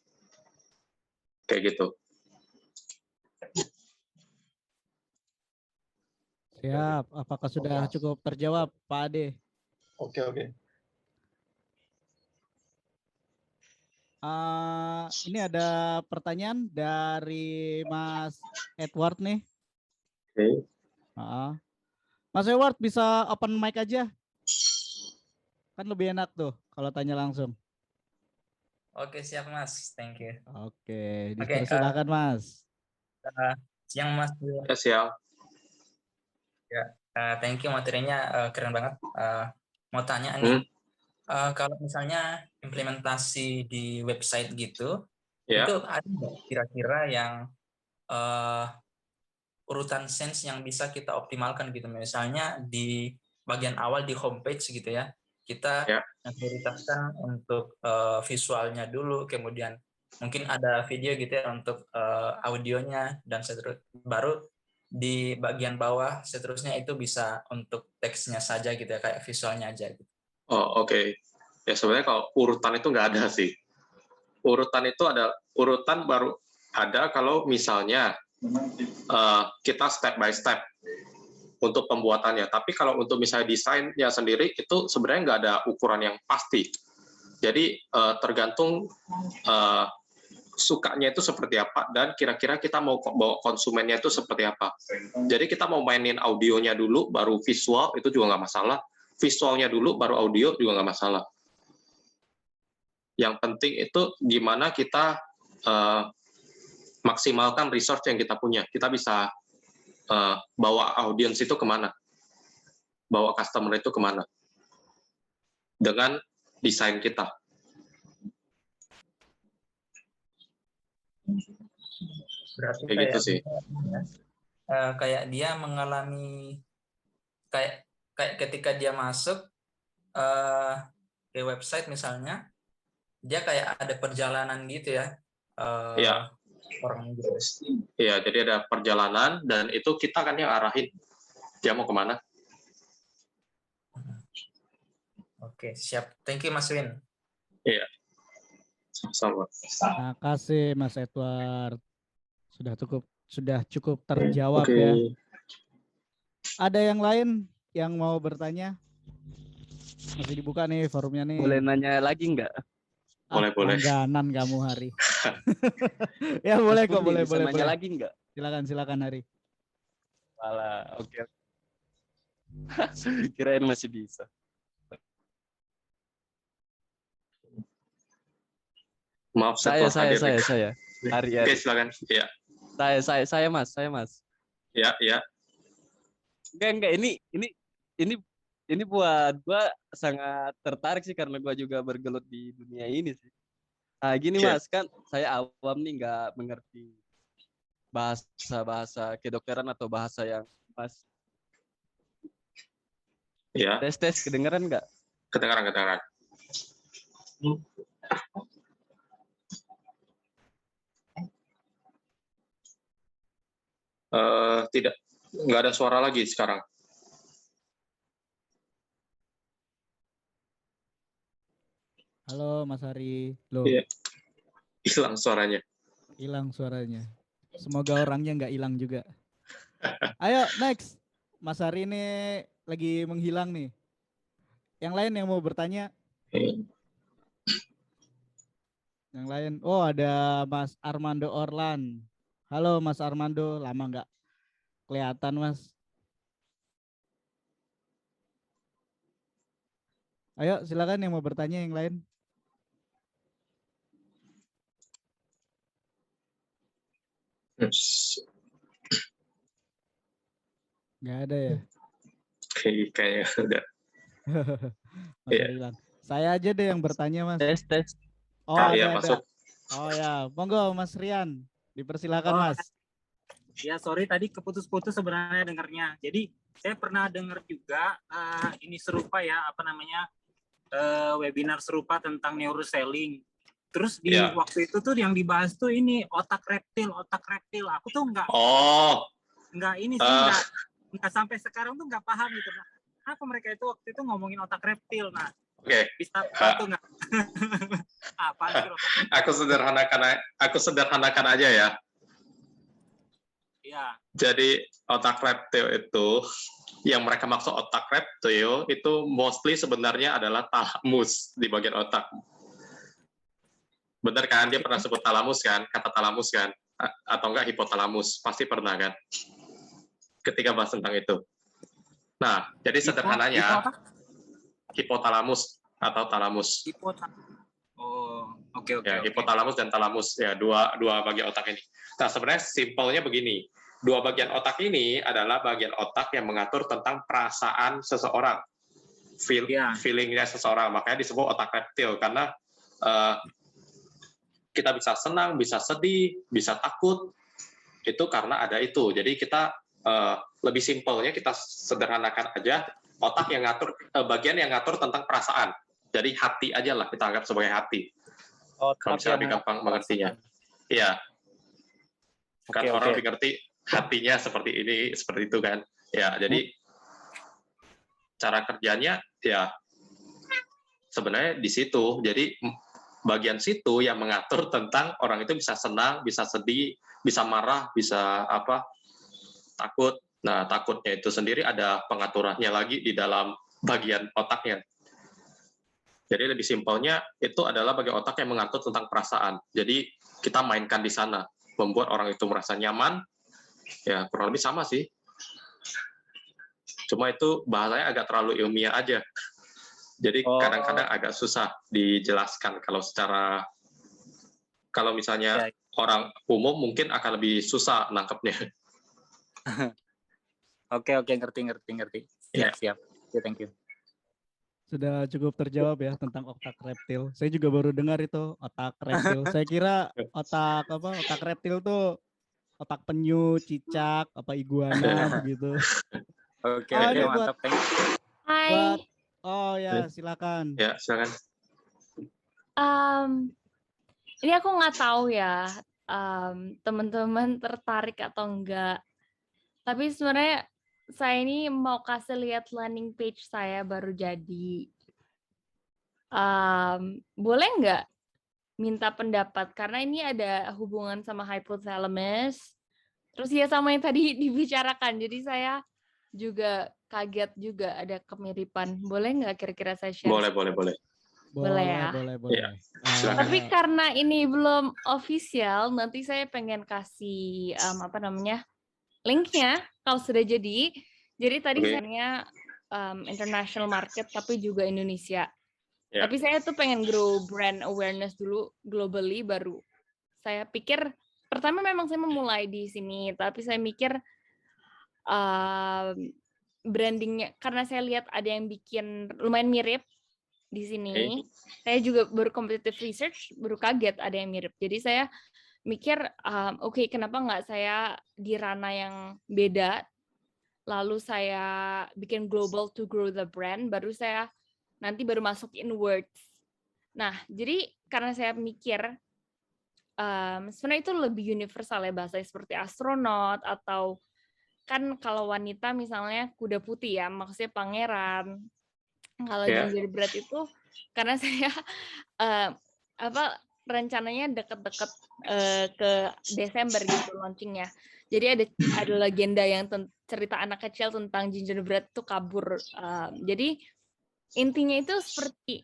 Kayak gitu. Siap. Apakah sudah cukup terjawab, Pak Ade? Oke. Ini ada pertanyaan dari Mas Edward nih. Oke. Mas Edward bisa open mic aja. Kan lebih enak tuh kalau tanya langsung. Oke, siap Mas. Thank you. Oke, Oke, dipersilakan Mas. siang Mas. Ya, siap. Ya, thank you, materinya keren banget. Mau tanya nih, kalau misalnya implementasi di website gitu, Ya. itu ada nggak kira-kira yang urutan sense yang bisa kita optimalkan gitu? Misalnya di bagian awal di homepage gitu ya, kita prioritaskan untuk visualnya dulu, kemudian mungkin ada video gitu ya untuk audionya, dan seterusnya. Baru di bagian bawah seterusnya itu bisa untuk teksnya saja gitu ya, kayak visualnya aja gitu. Oh, oke. Ya sebenarnya kalau urutan itu nggak ada sih. Urutan baru ada kalau misalnya kita step by step untuk pembuatannya. Tapi kalau untuk misalnya desainnya sendiri itu sebenarnya nggak ada ukuran yang pasti. Jadi tergantung sukanya itu seperti apa dan kira-kira kita mau bawa konsumennya itu seperti apa. Jadi kita mau mainin audionya dulu baru visual itu juga nggak masalah. Visualnya dulu baru audio juga nggak masalah. Yang penting itu gimana kita maksimalkan resource yang kita punya. Kita bisa bawa audiens itu kemana, bawa customer itu kemana dengan desain kita. Berarti kayak gitu sih. Kayak dia mengalami kayak ketika dia masuk ke website misalnya, dia kayak ada perjalanan gitu ya. Iya. Orang gitu. Iya, jadi ada perjalanan dan itu kita kan yang arahin dia mau kemana. Oke, siap. Thank you Mas Win. Iya. Sama. Terima kasih Mas Edward. Sudah cukup terjawab ya. Ada yang lain yang mau bertanya? Masih dibuka nih forumnya nih. Boleh nanya lagi nggak? Boleh. Langganan kamu Hari. Ya boleh kok, boleh. Nanya lagi nggak? Silakan Hari. Walah, oke. Kirain masih bisa. Maaf, saya. Hari. Oke, silakan. Iya. Saya Mas. Ya. Enggak, ini ini buat gue sangat tertarik sih karena gue juga bergelut di dunia ini sih. Nah gini Mas, kan saya awam nih nggak mengerti bahasa kedokteran atau bahasa yang Mas. Ya. Tes kedengeran nggak? Kedengaran. Tidak, nggak ada suara lagi sekarang. Halo Mas Hari. Loh. Iya. Hilang suaranya. Hilang suaranya. Semoga orangnya nggak hilang juga. Ayo next. Mas Hari ini lagi menghilang nih. Yang lain yang mau bertanya? Yang lain. Oh ada Mas Armando Orlan. Halo Mas Armando. Lama nggak kelihatan Mas. Ayo silakan yang mau bertanya yang lain. Nggak ada ya? Kayaknya udah. Mas hilang. Saya aja deh yang bertanya Mas. Tes. Oh ada, iya, ada. masuk. Oh ya, monggo Mas Rian. Dipersilakan Mas. Ya sorry tadi keputus-putus sebenarnya dengarnya. Jadi saya pernah dengar juga ini serupa ya, apa namanya, webinar serupa tentang neuroselling. Terus di waktu itu tuh yang dibahas tuh ini otak reptil. Aku tuh nggak ini sih nggak sampai sekarang tuh nggak paham gitu. Nah, apa mereka itu waktu itu ngomongin otak reptil? Nah, bisa bantu nggak? Apa sih otak reptil? Aku sederhanakan aja ya. Ya. Jadi otak reptil itu, yang mereka maksud otak reptil itu mostly sebenarnya adalah talamus di bagian otak. Benar kan? Dia pernah sebut talamus kan? Kata talamus kan? Atau enggak hipotalamus? Pasti pernah kan? Ketika bahas tentang itu. Nah, jadi sederhananya hipotalamus atau talamus. Oh, oke. Hipotalamus dan talamus ya, dua bagian otak ini. Nah, sebenarnya simpelnya begini. Dua bagian otak ini adalah bagian otak yang mengatur tentang perasaan seseorang. Feelingnya seseorang. Makanya disebut otak reptil karena kita bisa senang, bisa sedih, bisa takut. Itu karena ada itu. Jadi kita lebih simpelnya kita sederhanakan aja otak yang ngatur bagian yang ngatur tentang perasaan. Jadi hati aja lah kita anggap sebagai hati. Kalau bisa lebih gampang mengertinya. Iya. Kan orang lebih ngerti hatinya seperti ini, seperti itu kan. Ya, jadi cara kerjanya ya sebenarnya di situ. Jadi bagian situ yang mengatur tentang orang itu bisa senang, bisa sedih, bisa marah, bisa takut. Nah, takutnya itu sendiri ada pengaturannya lagi di dalam bagian otaknya. Jadi lebih simpelnya itu adalah bagian otak yang mengatur tentang perasaan. Jadi kita mainkan di sana, membuat orang itu merasa nyaman. Ya, kurang lebih sama sih. Cuma itu bahasanya agak terlalu ilmiah aja. Jadi kadang-kadang agak susah dijelaskan kalau misalnya orang umum mungkin akan lebih susah nangkepnya. Oke, ngerti. Siap. Okay, thank you. Sudah cukup terjawab ya tentang otak reptil. Saya juga baru dengar itu otak reptil. Saya kira otak reptil tuh otak penyu, cicak, iguana begitu. Oke, mantap. Hai. Oh ya, silakan. Ya, silakan. Ini aku nggak tahu ya, teman-teman tertarik atau enggak. Tapi sebenarnya saya ini mau kasih lihat landing page saya baru jadi. Boleh nggak minta pendapat? Karena ini ada hubungan sama hypothalamus. Terus ya sama yang tadi dibicarakan. Jadi saya juga kaget juga ada kemiripan. Boleh nggak kira-kira saya share? Boleh. Boleh ya. Ya, tapi karena ini belum official, nanti saya pengen kasih linknya kalau sudah jadi. Jadi tadi saya international market tapi juga Indonesia. Yeah. Tapi saya tuh pengen grow brand awareness dulu globally baru. Saya pikir pertama memang saya memulai di sini, tapi saya mikir brandingnya, karena saya lihat ada yang bikin lumayan mirip di sini. Saya juga baru competitive research, baru kaget ada yang mirip. Jadi saya mikir, oke, kenapa nggak saya di ranah yang beda, lalu saya bikin global to grow the brand, baru saya nanti baru masuk inwards. Nah, jadi karena saya mikir, sebenarnya itu lebih universal ya, bahasanya seperti astronot, atau kan kalau wanita misalnya kuda putih ya, maksudnya pangeran. Kalau gingerbread itu karena saya rencananya deket-deket ke Desember gitu launchingnya. Jadi ada legenda yang cerita anak kecil tentang gingerbread itu kabur. Jadi intinya itu seperti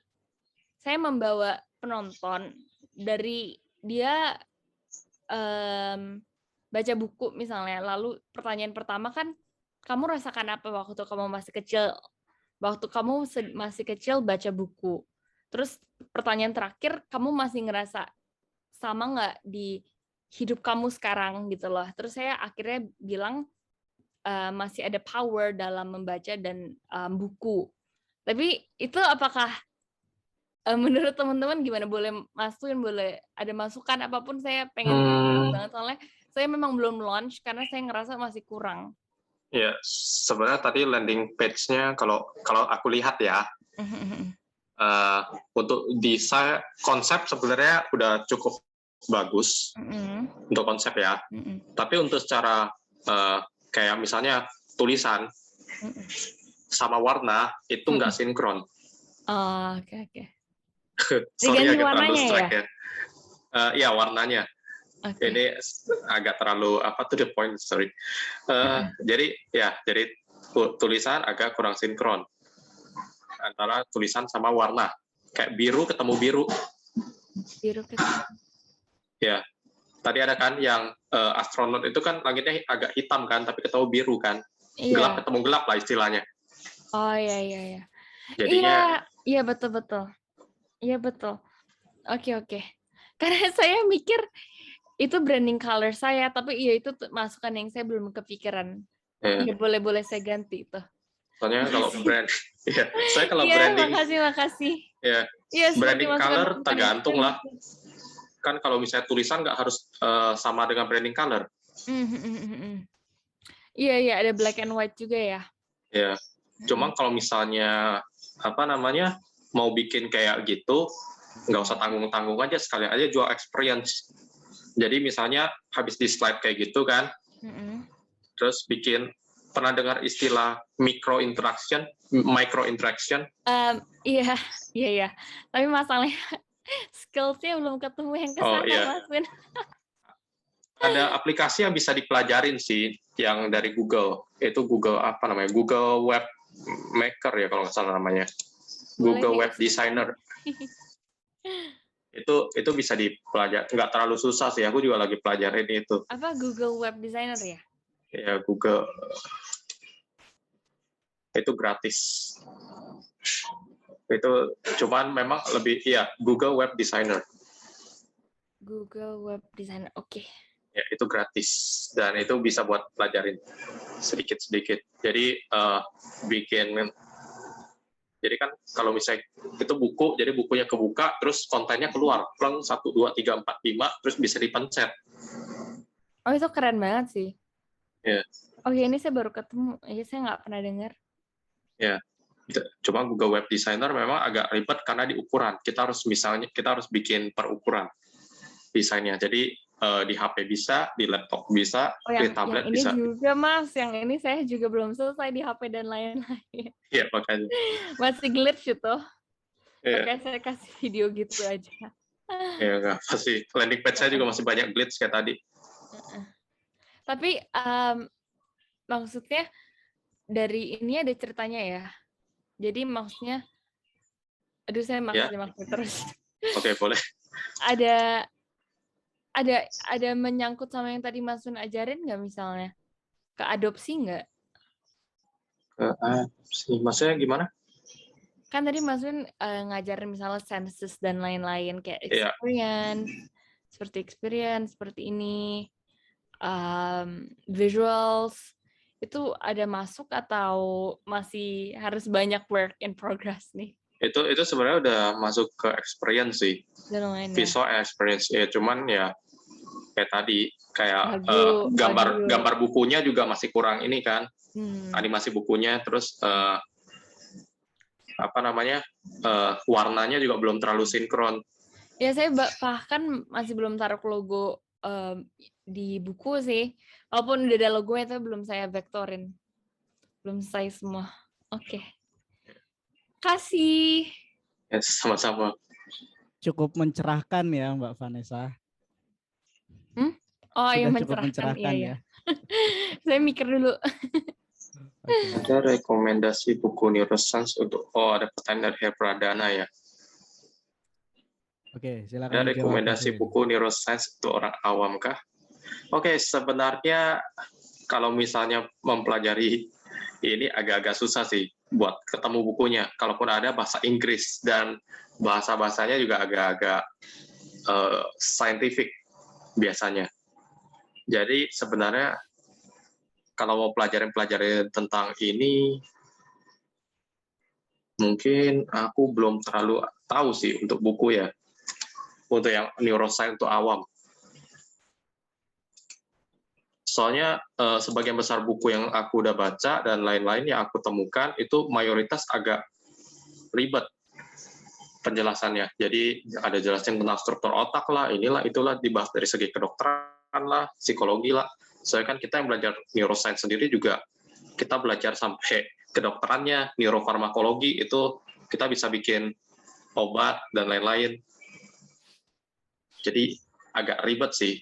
saya membawa penonton dari dia baca buku misalnya, lalu pertanyaan pertama kan, kamu rasakan apa waktu kamu masih kecil? Waktu kamu masih kecil baca buku. Terus pertanyaan terakhir, kamu masih ngerasa sama nggak di hidup kamu sekarang gitu loh. Terus saya akhirnya bilang masih ada power dalam membaca dan buku. Tapi itu apakah menurut teman-teman gimana? Boleh masukin, boleh ada masukan apapun, saya pengen banget soalnya saya memang belum launch karena saya ngerasa masih kurang. Ya, sebenarnya tadi landing page-nya kalau aku lihat ya, untuk desain konsep sebenarnya udah cukup bagus untuk konsep ya. Tapi untuk secara kayak misalnya tulisan sama warna itu nggak sinkron. Oke. Sorry agak terlalu warnanya strike ya. Ya warnanya. Okay. Ini agak terlalu to the point, sorry. Jadi tulisan agak kurang sinkron antara tulisan sama warna. Kayak biru ketemu biru. Ya, tadi ada kan yang astronot itu kan langitnya agak hitam kan, tapi ketemu biru kan. Gelap ketemu gelap lah istilahnya. Oh iya. Jadinya. Iya betul. Iya betul. Oke. Karena saya mikir itu branding color saya, tapi iya itu masukan yang saya belum kepikiran. Ya boleh saya ganti itu. Soalnya kalau brand, saya kalau branding. Makasih. Ya, branding color tergantung lah. Kan kalau misalnya tulisan nggak harus sama dengan branding color. Iya ada black and white juga ya. Ya, cuma kalau misalnya mau bikin kayak gitu, nggak usah tanggung aja, sekalian aja jual experience. Jadi misalnya habis di slide kayak gitu kan, terus bikin, pernah dengar istilah micro interaction? Iya. Tapi masalahnya skills-nya belum ketemu yang kesana, Mas Win. Ada aplikasi yang bisa dipelajarin sih, yang dari Google. Itu Google Google Web Maker ya kalau nggak salah namanya. Google Web Designer. Itu bisa dipelajari, nggak terlalu susah sih, aku juga lagi pelajarin itu. Apa Google Web Designer ya? Ya Google, itu gratis. Itu cuman memang lebih Google Web Designer. Google Web Designer, oke. Ya itu gratis dan itu bisa buat pelajarin sedikit. Jadi jadi kan kalau misalnya itu buku, jadi bukunya kebuka, terus kontennya keluar, 1, 2, 3, 4, 5, terus bisa dipencet. Oh itu keren banget sih. Ya. Oke, ini saya baru ketemu, saya nggak pernah dengar. Ya, cuma Google Web Designer memang agak ribet karena di ukuran. Kita harus bikin per ukuran desainnya. Jadi di HP bisa, di laptop bisa, di tablet bisa. Yang ini juga Mas, yang ini saya juga belum selesai di HP dan lain-lain. Iya, makanya. Masih glitch itu. Iya. Oke, saya kasih video gitu aja. Iya, enggak. Pasti landing page saya juga masih banyak glitch kayak tadi. Tapi maksudnya dari ini ada ceritanya ya. Jadi maksudnya, aduh saya maksud terus. Oke, boleh. Ada menyangkut sama yang tadi Mas Sun ajarin nggak misalnya? Ke adopsi nggak? Ke adopsi, maksudnya gimana? Kan tadi Mas Sun ngajarin misalnya senses dan lain-lain kayak experience, seperti ini, visuals. itu ada masuk atau masih harus banyak work in progress nih? Itu sebenarnya udah masuk ke experience sih. Visual experience ya, cuman ya kayak tadi kayak gambar bukunya juga masih kurang ini kan. Animasi bukunya, terus warnanya juga belum terlalu sinkron. Ya, saya bahkan masih belum taruh logo di buku sih. Walaupun udah ada logonya, itu belum saya vektorin. Belum selesai semua. Oke. Kasih. Yes, sama-sama. Cukup mencerahkan ya Mbak Vanessa. Oh, sudah yang cukup mencerahkan ya. Saya mikir dulu. Ada rekomendasi buku neuroscience untuk ada pertanyaan dari Hepradana ya. Oke, silakan. Ada rekomendasi buku neuroscience untuk orang awam kah? Oke, sebenarnya kalau misalnya mempelajari ini agak-agak susah sih buat ketemu bukunya. Kalaupun ada bahasa Inggris dan bahasa-bahasanya juga agak-agak scientific biasanya. Jadi sebenarnya kalau mau pelajaran tentang ini, mungkin aku belum terlalu tahu sih untuk buku ya, untuk yang neuroscience untuk awam. Soalnya sebagian besar buku yang aku udah baca dan lain-lain yang aku temukan itu mayoritas agak ribet penjelasannya. Jadi ada jelasin tentang struktur otak lah, inilah, itulah, dibahas dari segi kedokteran lah, psikologi lah. Soalnya kan kita yang belajar neuroscience sendiri juga, kita belajar sampai kedokterannya, neurofarmakologi, itu kita bisa bikin obat dan lain-lain. Jadi agak ribet sih.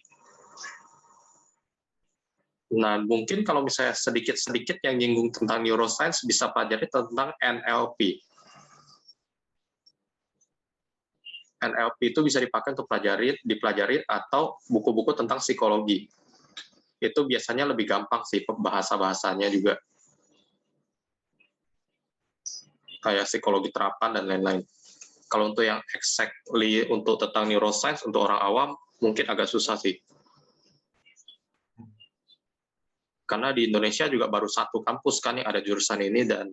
Nah, mungkin kalau misalnya sedikit-sedikit yang nyinggung tentang neuroscience, bisa pelajari tentang NLP. NLP itu bisa dipakai untuk dipelajari atau buku-buku tentang psikologi. Itu biasanya lebih gampang sih bahasa-bahasanya juga. Kayak psikologi terapan dan lain-lain. Kalau untuk yang exactly untuk tentang neuroscience, untuk orang awam, mungkin agak susah sih. Karena di Indonesia juga baru satu kampus kan yang ada jurusan ini, dan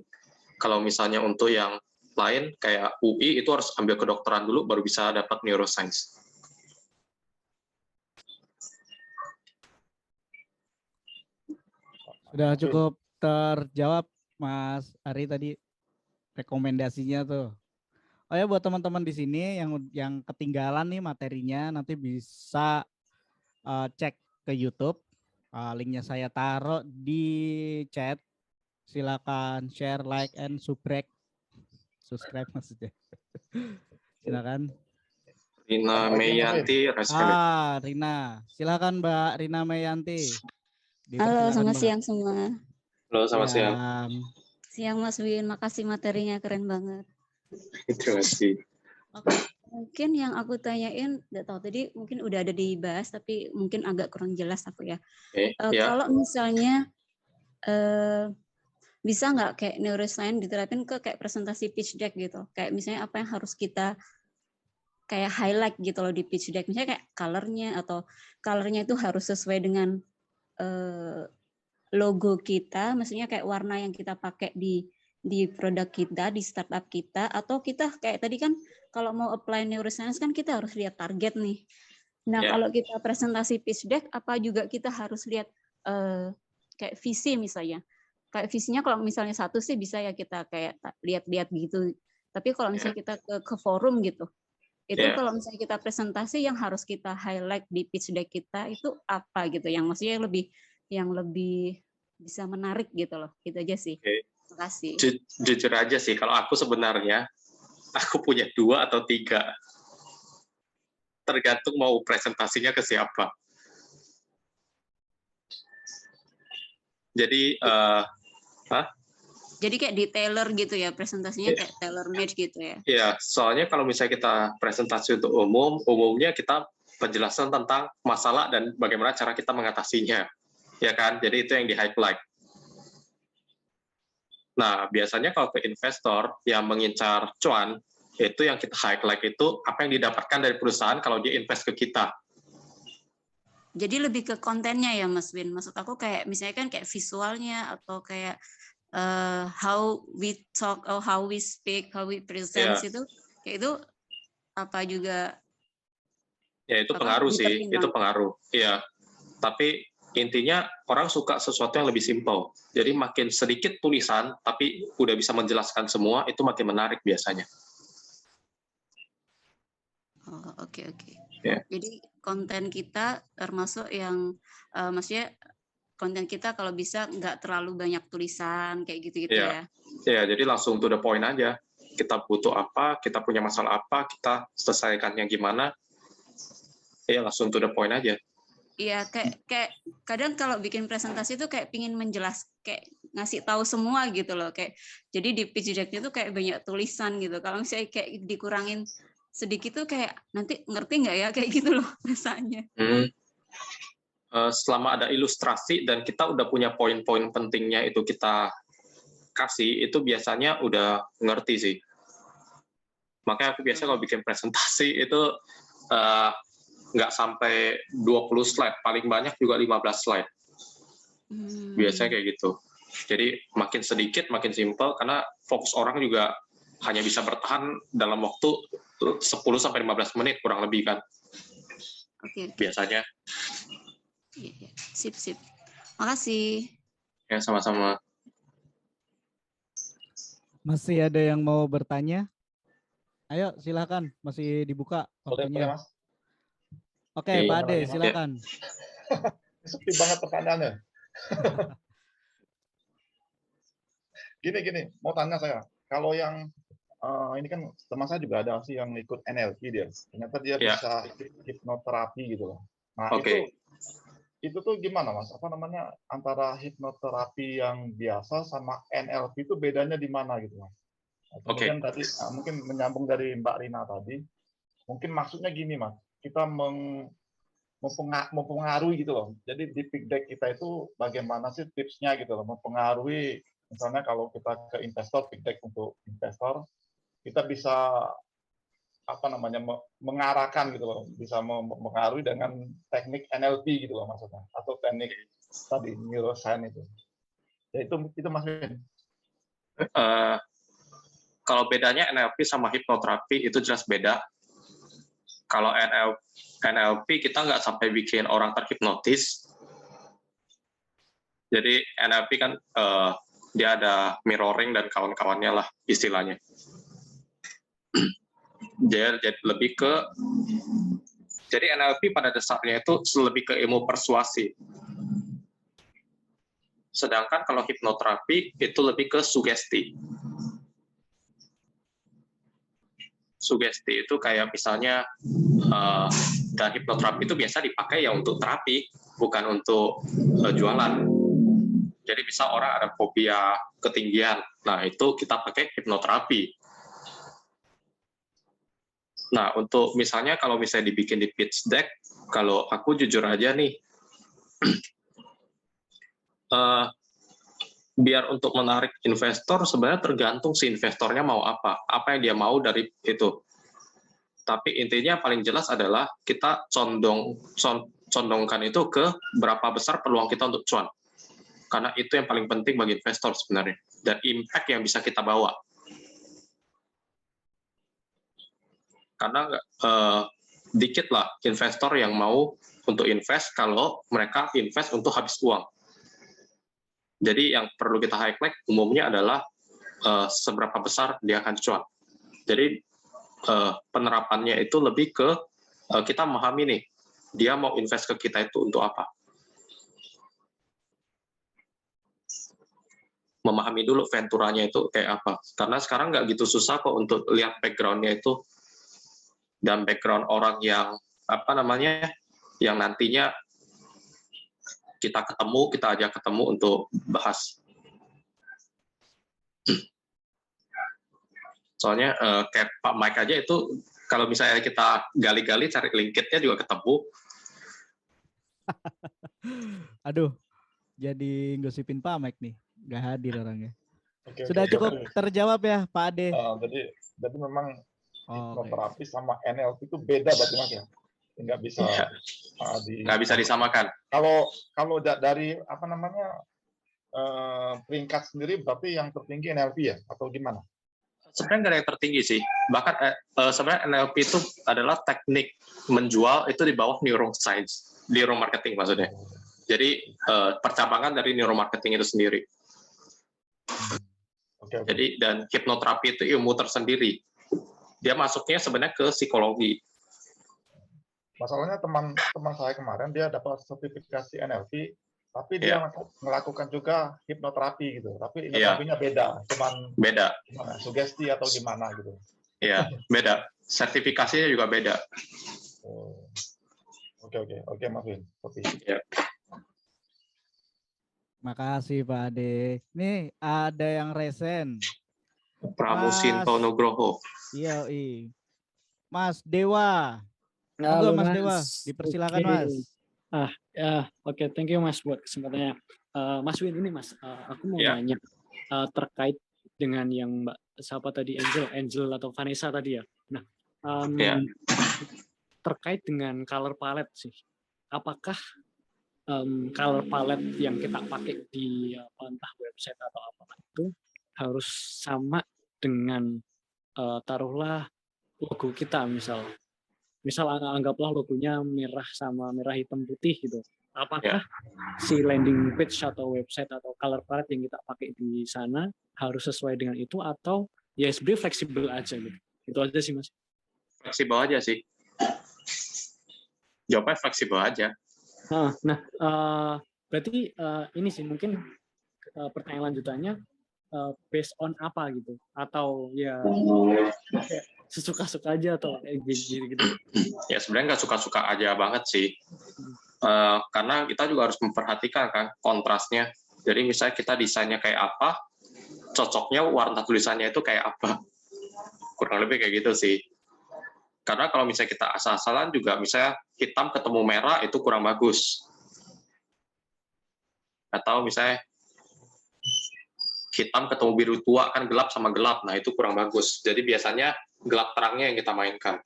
kalau misalnya untuk yang lain kayak UI itu harus ambil kedokteran dulu baru bisa dapat neuroscience. Sudah cukup terjawab Mas Ari tadi rekomendasinya tuh. Oh ya, buat teman-teman di sini yang ketinggalan nih materinya, nanti bisa cek ke YouTube. Linknya saya taruh di chat. Silakan share, like, and subscribe maksudnya. Silakan. Rina Meyanti. Rina. Silakan Mbak Rina Meyanti. Halo, selamat siang semua. Halo, selamat siang. Siang Mas Win, makasih materinya keren banget. Terima kasih. Oke, mungkin yang aku tanyain, nggak tahu tadi mungkin udah ada dibahas, tapi mungkin agak kurang jelas aku ya. Kalau misalnya bisa nggak kayak neuroscience diterapin ke kayak presentasi pitch deck gitu, kayak misalnya apa yang harus kita kayak highlight gitu loh di pitch deck, misalnya kayak colornya itu harus sesuai dengan logo kita, maksudnya kayak warna yang kita pakai di produk kita, di startup kita, atau kita kayak tadi kan kalau mau apply neuroscience kan kita harus lihat target nih. Nah, kalau kita presentasi pitch deck, apa juga kita harus lihat kayak visi misalnya. Kayak visinya kalau misalnya satu sih bisa ya kita kayak lihat-lihat gitu. Tapi kalau misalnya kita ke forum gitu, itu kalau misalnya kita presentasi yang harus kita highlight di pitch deck kita itu apa gitu, yang maksudnya yang lebih bisa menarik gitu loh, gitu aja sih. Terima kasih. Jujur aja sih, kalau aku sebenarnya aku punya 2 atau 3, tergantung mau presentasinya ke siapa. Jadi Jadi kayak di tailor gitu ya, presentasinya kayak tailor made gitu ya. Iya, soalnya kalau misalnya kita presentasi untuk umumnya kita penjelasan tentang masalah dan bagaimana cara kita mengatasinya. Ya kan? Jadi itu yang di-highlight. Nah, biasanya kalau ke investor yang mengincar cuan, itu yang kita highlight itu apa yang didapatkan dari perusahaan kalau dia invest ke kita. Jadi lebih ke kontennya ya Mas Win. Maksud aku kayak misalnya kan kayak visualnya atau kayak how we talk or how we speak, how we present itu kayak itu apa juga? Ya itu pengaruh sih, itu pengaruh. Iya. Tapi intinya orang suka sesuatu yang lebih simpel. Jadi makin sedikit tulisan tapi udah bisa menjelaskan semua, itu makin menarik biasanya. Oh, oke. Yeah. Jadi konten kita termasuk yang maksudnya konten kita kalau bisa nggak terlalu banyak tulisan kayak gitu-gitu ya. Iya, jadi langsung to the point aja. Kita butuh apa, kita punya masalah apa, kita selesaikannya gimana. Ya langsung to the point aja. Iya, kayak kadang kalau bikin presentasi itu kayak pingin kayak ngasih tahu semua gitu loh. Kayak jadi di pitch deck-nya tuh kayak banyak tulisan gitu. Kalau misalnya kayak dikurangin sedikit tuh kayak nanti ngerti nggak ya kayak gitu loh rasanya. Selama ada ilustrasi dan kita udah punya poin-poin pentingnya itu kita kasih, itu biasanya udah ngerti sih. Makanya aku biasa kalau bikin presentasi itu nggak sampai 20 slide, paling banyak juga 15 slide. Biasanya kayak gitu. Jadi makin sedikit, makin simpel, karena fokus orang juga hanya bisa bertahan dalam waktu 10-15 menit kurang lebih kan. Oke. Biasanya. Iya. Sip. Makasih. Ya, sama-sama. Masih ada yang mau bertanya? Ayo, silakan. Masih dibuka waktunya. Boleh, Mas. Oke, Pak Ade, silakan. Sepi banget pertanyaannya. Gini, mau tanya saya. Kalau yang ini kan teman saya juga ada sih yang ikut NLP dia. Ternyata dia bisa hipnoterapi gitu loh. Nah, itu tuh gimana Mas? Apa namanya antara hipnoterapi yang biasa sama NLP itu bedanya di mana gitu Mas? Kemudian tadi mungkin menyambung dari Mbak Rina tadi, mungkin maksudnya gini Mas, kita mempengaruhi gitu loh. Jadi di pitch deck kita itu bagaimana sih tipsnya gitu loh, mempengaruhi misalnya kalau kita ke investor, pitch deck untuk investor, kita bisa apa namanya mengarahkan gitu loh, bisa mempengaruhi dengan teknik NLP gitu loh maksudnya, atau teknik tadi neuroscience itu. Ya itu Mas Win. Kalau bedanya NLP sama hipnoterapi itu jelas beda. Kalau NLP kita nggak sampai bikin orang terhipnotis. Jadi NLP kan dia ada mirroring dan kawan-kawannya lah istilahnya. Jadi lebih ke, jadi NLP pada dasarnya itu lebih ke ilmu persuasi. Sedangkan kalau hipnoterapi itu lebih ke sugesti. Sugesti itu kayak misalnya, dan hipnoterapi itu biasa dipakai ya untuk terapi, bukan untuk jualan. Jadi bisa orang ada fobia ketinggian, nah itu kita pakai hipnoterapi. Nah, untuk misalnya kalau misalnya dibikin di pitch deck, kalau aku jujur aja nih, biar untuk menarik investor sebenarnya tergantung si investornya mau apa yang dia mau dari itu. Tapi intinya paling jelas adalah kita condongkan itu ke berapa besar peluang kita untuk cuan. Karena itu yang paling penting bagi investor sebenarnya. Dan impact yang bisa kita bawa. Karena dikit lah investor yang mau untuk invest kalau mereka invest untuk habis uang. Jadi yang perlu kita highlight umumnya adalah seberapa besar dia akan cuan. Jadi penerapannya itu lebih ke kita memahami nih, dia mau invest ke kita itu untuk apa. Memahami dulu venturanya itu kayak apa. Karena sekarang nggak gitu susah kok untuk lihat background-nya itu. Dan background orang yang yang nantinya kita ajak ketemu untuk bahas. Soalnya kayak Pak Mike aja itu kalau misalnya kita gali-gali cari LinkedIn-nya juga ketemu. Aduh, jadi gosipin Pak Mike nih, nggak hadir orangnya. Sudah cukup terjawab ya Pak Ade? Jadi memang hipnoterapi sama NLP itu beda berarti Mas ya? nggak bisa nggak bisa disamakan. Kalau dari apa namanya peringkat sendiri berarti yang tertinggi NLP ya atau gimana? Sebenarnya nggak ada yang tertinggi sih. Bahkan sebenarnya NLP itu adalah teknik menjual itu di bawah neuroscience, neuromarketing maksudnya. Jadi percabangan dari neuromarketing itu sendiri. Okay. Jadi dan hipnoterapi itu ilmu tersendiri. Dia masuknya sebenarnya ke psikologi. Masalahnya teman saya kemarin dia dapat sertifikasi NLP, tapi dia melakukan juga hipnoterapi gitu. Tapi hipnoterapinya beda, beda. Gimana, sugesti atau gimana gitu. Iya, beda. Sertifikasinya juga beda. Oke, Mas Win. Ya. Makasih Pak Ade. Nih ada yang resen. Pramusinto Nugroho. Iya, Mas Dewa. Halo Mas Dewa, dipersilakan Mas. Oke, thank you Mas buat kesempatannya. Mas Win ini Mas, aku mau nanya terkait dengan yang Mbak siapa tadi Angel atau Vanessa tadi ya. Nah, terkait dengan color palette sih. Apakah color palette yang kita pakai di entah website atau apa itu harus sama dengan taruhlah logo kita misal anggaplah logonya merah sama merah hitam putih gitu. Apakah si landing page atau website atau color palette yang kita pakai di sana harus sesuai dengan itu atau ya sebenarnya fleksibel aja gitu. Itu aja sih Mas. Fleksibel aja sih. Jawabnya fleksibel aja. Nah, berarti ini sih mungkin pertanyaan lanjutannya based on apa gitu atau ya sesuka-suka aja atau kayak gitu. Ya sebenarnya nggak suka-suka aja banget sih, karena kita juga harus memperhatikan kan kontrasnya. Jadi misalnya kita desainnya kayak apa, cocoknya warna tulisannya itu kayak apa, kurang lebih kayak gitu sih. Karena kalau misalnya kita asal-asalan juga misalnya hitam ketemu merah itu kurang bagus, atau misalnya hitam ketemu biru tua kan gelap sama gelap, nah itu kurang bagus. Jadi biasanya gelap terangnya yang kita mainkan.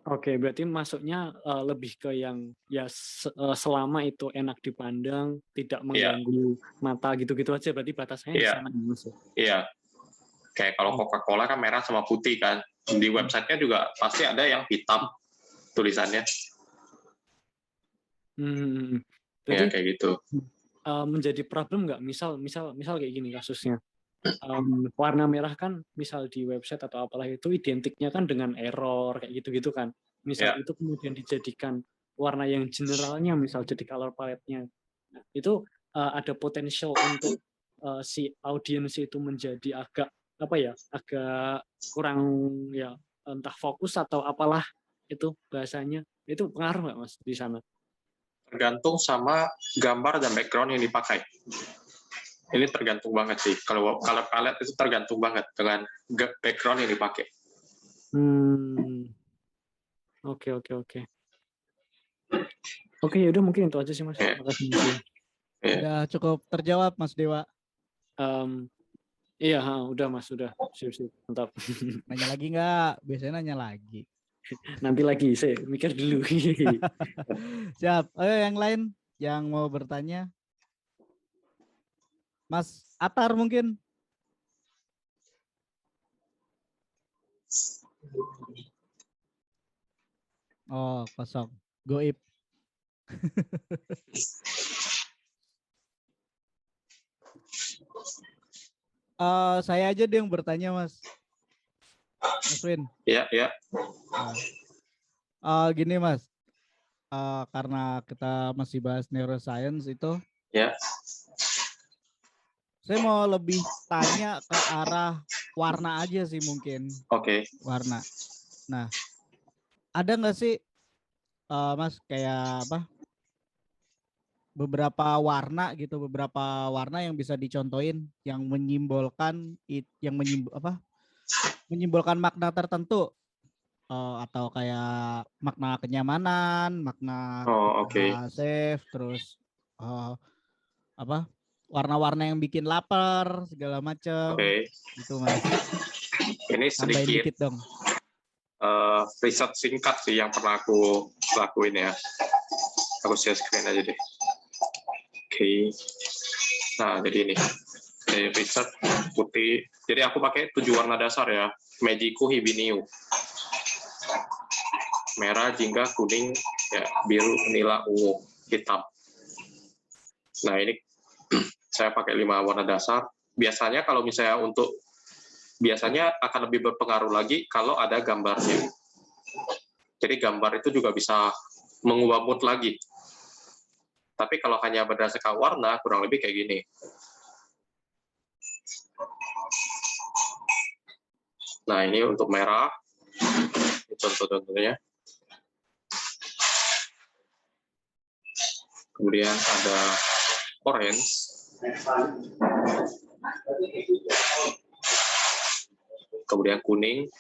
Oke, berarti masuknya lebih ke yang ya selama itu enak dipandang, tidak mengganggu mata gitu-gitu aja. Berarti batasannya di sana. Iya. Kayak kalau Coca-Cola kan merah sama putih kan. Di websitenya juga pasti ada yang hitam tulisannya. Berarti, ya kayak gitu. Menjadi problem nggak? Misal kayak gini kasusnya. Warna merah kan misal di website atau apalah itu identiknya kan dengan error kayak gitu-gitu kan. Misal itu kemudian dijadikan warna yang generalnya misal jadi color palette-nya. Itu ada potensial untuk si audiens itu menjadi agak kurang ya entah fokus atau apalah itu bahasanya. Itu pengaruh nggak Mas di sana? Tergantung sama gambar dan background yang dipakai. Ini tergantung banget sih. Kalau color palette itu tergantung banget dengan background yang dipakai. Oke. Oke, ya udah mungkin itu aja sih Mas. Makasih. Udah cukup terjawab Mas Dewa. Iya, udah Mas, sudah. Sip, mantap. Nanya lagi nggak? Biasanya nanya lagi. Nanti lagi, saya mikir dulu. Siap. Ayo yang lain yang mau bertanya. Mas Atar mungkin. Oh, kosong. Goib. Saya aja deh yang bertanya, Mas. Mas Win. Iya. Gini, Mas. Karena kita masih bahas neuroscience itu. Ya. Saya mau lebih tanya ke arah warna aja sih mungkin. Oke. Warna. Nah, ada nggak sih, Mas, kayak apa? Beberapa warna yang bisa dicontohin yang menyimbolkan menyimbolkan makna tertentu, atau kayak makna kenyamanan, makna safe, terus warna-warna yang bikin lapar segala macam. Oke. Gitu Mas. Ini sedikit dong. riset singkat sih yang pernah aku lakuin ya. Aku share screen aja deh. Oke. Nah, jadi ini. Dari riset putih. Jadi aku pakai 7 warna dasar ya. Magiku Hibiniu. Merah, jingga, kuning, ya, biru, nila, ungu, hitam. Nah, ini saya pakai 5 warna dasar. Biasanya kalau misalnya biasanya akan lebih berpengaruh lagi kalau ada gambarnya. Jadi gambar itu juga bisa mengubah mood lagi. Tapi kalau hanya berdasarkan warna, kurang lebih kayak gini. Nah, ini untuk merah. Ini contoh-contohnya. Kemudian ada orange. Kemudian kuning.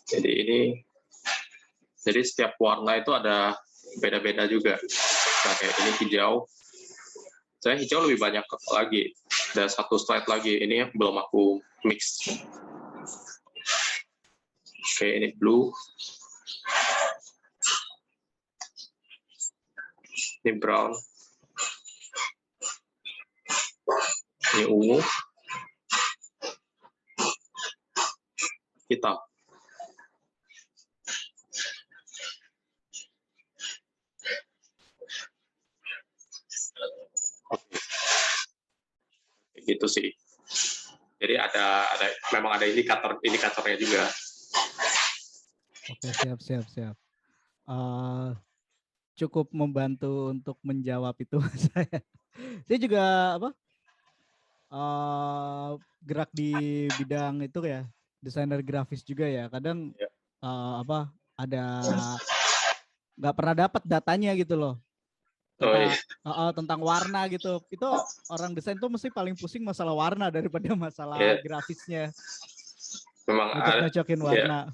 Jadi setiap warna itu ada beda-beda juga. Nah, kayak ini hijau. Saya hijau lebih banyak lagi. Ada 1 slide lagi. Ini belum aku mix. Oke, ini blue. Ini brown. Ini ungu. Hitam. Gitu sih. Jadi memang ada indikatornya juga. Oke, siap. Cukup membantu untuk menjawab itu saya. Saya juga gerak di bidang itu ya, desainer grafis juga ya. Kadang ada nggak pernah dapat datanya gitu loh. Tentang warna gitu. Itu orang desain tuh mesti paling pusing masalah warna daripada masalah grafisnya. Memang nyocokin warna.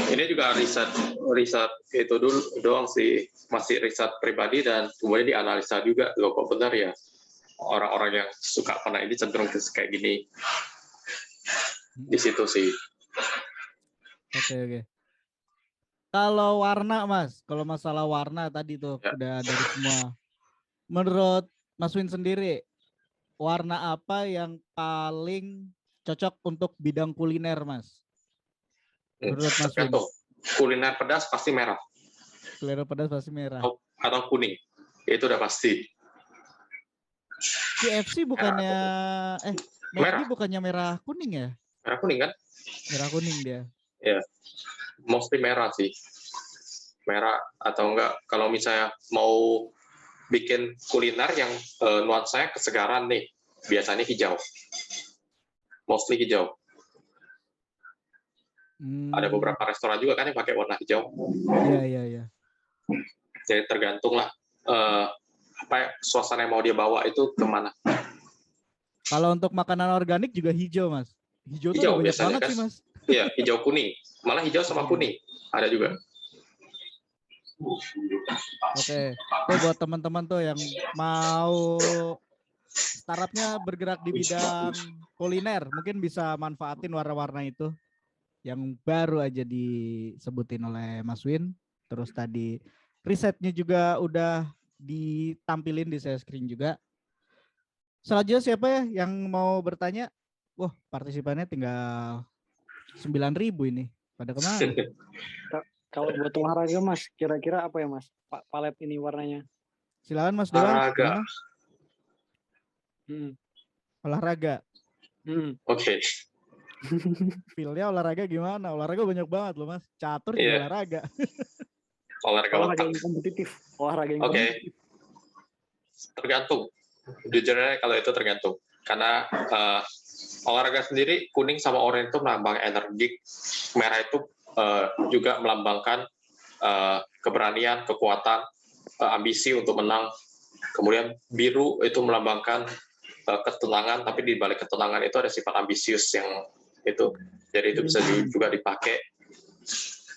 Ini juga riset itu dulu doang sih, masih riset pribadi dan kemudian dianalisa juga loh, kok benar ya orang-orang yang suka warna ini cenderung kayak gini. Di situ sih. Oke. Kalau warna, Mas, kalau masalah warna tadi tuh udah dari semua. Menurut Mas Win sendiri, warna apa yang paling cocok untuk bidang kuliner, Mas? Menurut Mas Win. Kuliner pedas pasti merah. Kuliner pedas pasti merah. Atau kuning, itu udah pasti. KFC bukannya merah. Bukannya merah kuning ya? Merah kuning kan? Merah kuning dia. Ya, mostly merah sih. Merah atau enggak, kalau misalnya mau bikin kuliner yang nuansanya kesegaran nih, biasanya hijau. Mostly hijau. Ada beberapa restoran juga kan yang pakai warna hijau. Iya. Jadi tergantung lah suasana yang mau dia bawa itu kemana. Kalau untuk makanan organik juga hijau, Mas. Hijau tuh banyak banget kan? sih, Mas. Iya, hijau kuning. Malah hijau sama kuning ada juga. Oke, tuh buat teman-teman tuh yang mau startupnya bergerak di bidang kuliner, mungkin bisa manfaatin warna-warna itu yang baru aja disebutin oleh Mas Win. Terus tadi risetnya juga udah ditampilin di share screen juga. Selanjutnya siapa ya yang mau bertanya? Wah, partisipannya tinggal 9.000 ini. Pada kemana? Kalau buat olahraga, Mas, kira-kira apa ya, Mas? Palet ini warnanya. Silakan, Mas Dewa. Olahraga. Olahraga. Oke. Feel-nya olahraga gimana? Olahraga banyak banget loh, Mas. Catur juga olahraga. Olahraga yang kompetitif. Kompetitif. Tergantung. Jujurnya kalau itu tergantung. Karena olahraga sendiri kuning sama oranye itu melambang energi. Merah itu juga melambangkan keberanian, kekuatan, ambisi untuk menang. Kemudian biru itu melambangkan ketenangan, tapi di balik ketenangan itu ada sifat ambisius yang itu. Jadi itu bisa juga dipakai.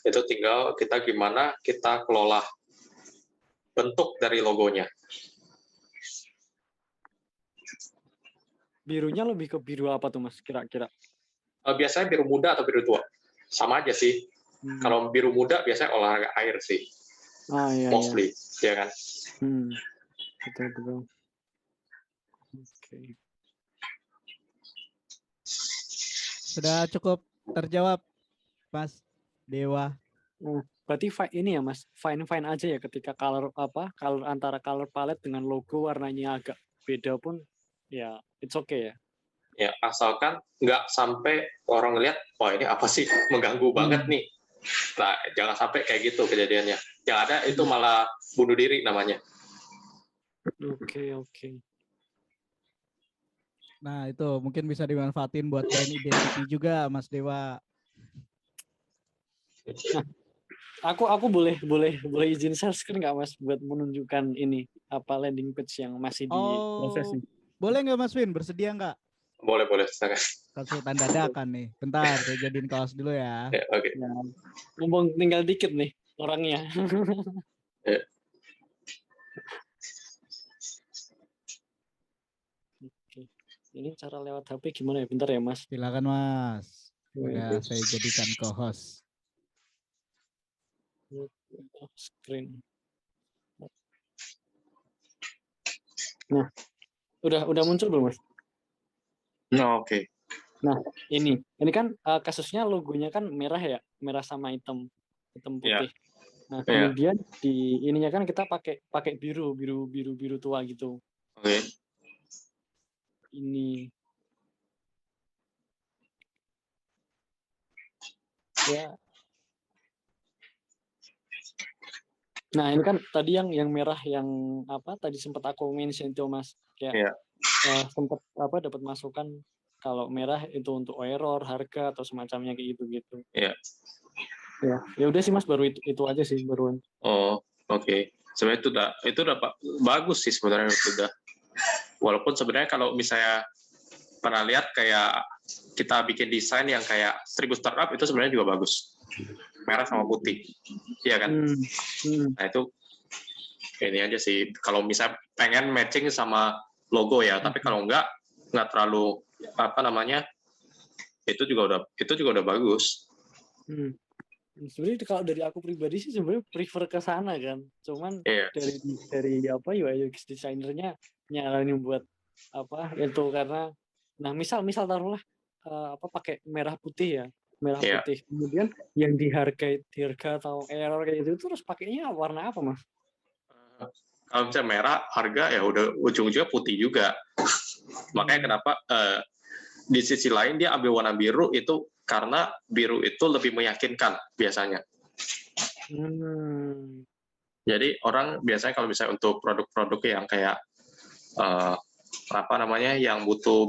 Itu tinggal kita gimana kita kelola bentuk dari logonya. Birunya lebih ke biru apa tuh, Mas, kira-kira? biasanya biru muda atau biru tua, sama aja sih. Kalau biru muda biasanya olahraga air sih, Iya. mostly, ya kan? Betul. Oke. Sudah cukup terjawab, Mas Dewa. Berarti ini ya Mas, fine aja ya ketika color antara color palette dengan logo warnanya agak beda pun ya it's okay ya. Ya, asalkan nggak sampai orang lihat, wah ini apa sih, mengganggu banget nih. Nah, jangan sampai kayak gitu kejadiannya. Yang ada itu malah bunuh diri namanya. Oke. Nah, itu mungkin bisa dimanfaatin buat brand identity juga, Mas Dewa. Nah, aku boleh izin share screen nggak Mas buat menunjukkan ini landing page yang masih di proses nih. Boleh nggak Mas Win, bersedia nggak? Boleh, silakan. Konsultan dadakan nih. Bentar, saya jadiin kaos dulu ya. Oke. Nah, ngomong tinggal dikit nih orangnya. Oke. Ini cara lewat HP gimana ya? Bentar ya Mas. Silakan Mas. Udah saya jadikan co-host. Screen. Nah, udah muncul belum Mas? Oke. Nah, ini kan kasusnya logonya kan merah ya, merah sama hitam putih. Nah, kemudian di ininya kan kita pakai biru tua gitu. Oke. Ini ya. Nah, ini kan tadi yang merah yang tadi sempat aku mention itu Mas. Sempat dapat masukan kalau merah itu untuk error, harga atau semacamnya kayak gitu. Iya. Ya udah sih Mas, baru itu aja sih baruan. Oh, oke. Sebenarnya itu udah bagus sih sebenarnya sudah. Walaupun sebenarnya kalau misalnya pernah lihat kayak kita bikin desain yang kayak 1000 startup itu sebenarnya juga bagus. Merah sama putih. Iya kan? Nah, itu ini aja sih kalau misalnya pengen matching sama logo ya, tapi kalau nggak terlalu itu juga udah bagus. Sebenarnya kalau dari aku pribadi sih sebenarnya prefer ke sana kan, cuman dari UI UX designernya nyaranin buat itu karena misal taruhlah pakai merah putih ya, putih, kemudian yang di harga atau error kayak gitu terus pakainya warna apa Mas? Kalau misalnya merah harga ya udah ujung-ujungnya putih juga. Makanya kenapa di sisi lain dia ambil warna biru itu karena biru itu lebih meyakinkan biasanya. Jadi orang biasanya kalau misalnya untuk produk-produk yang kayak yang butuh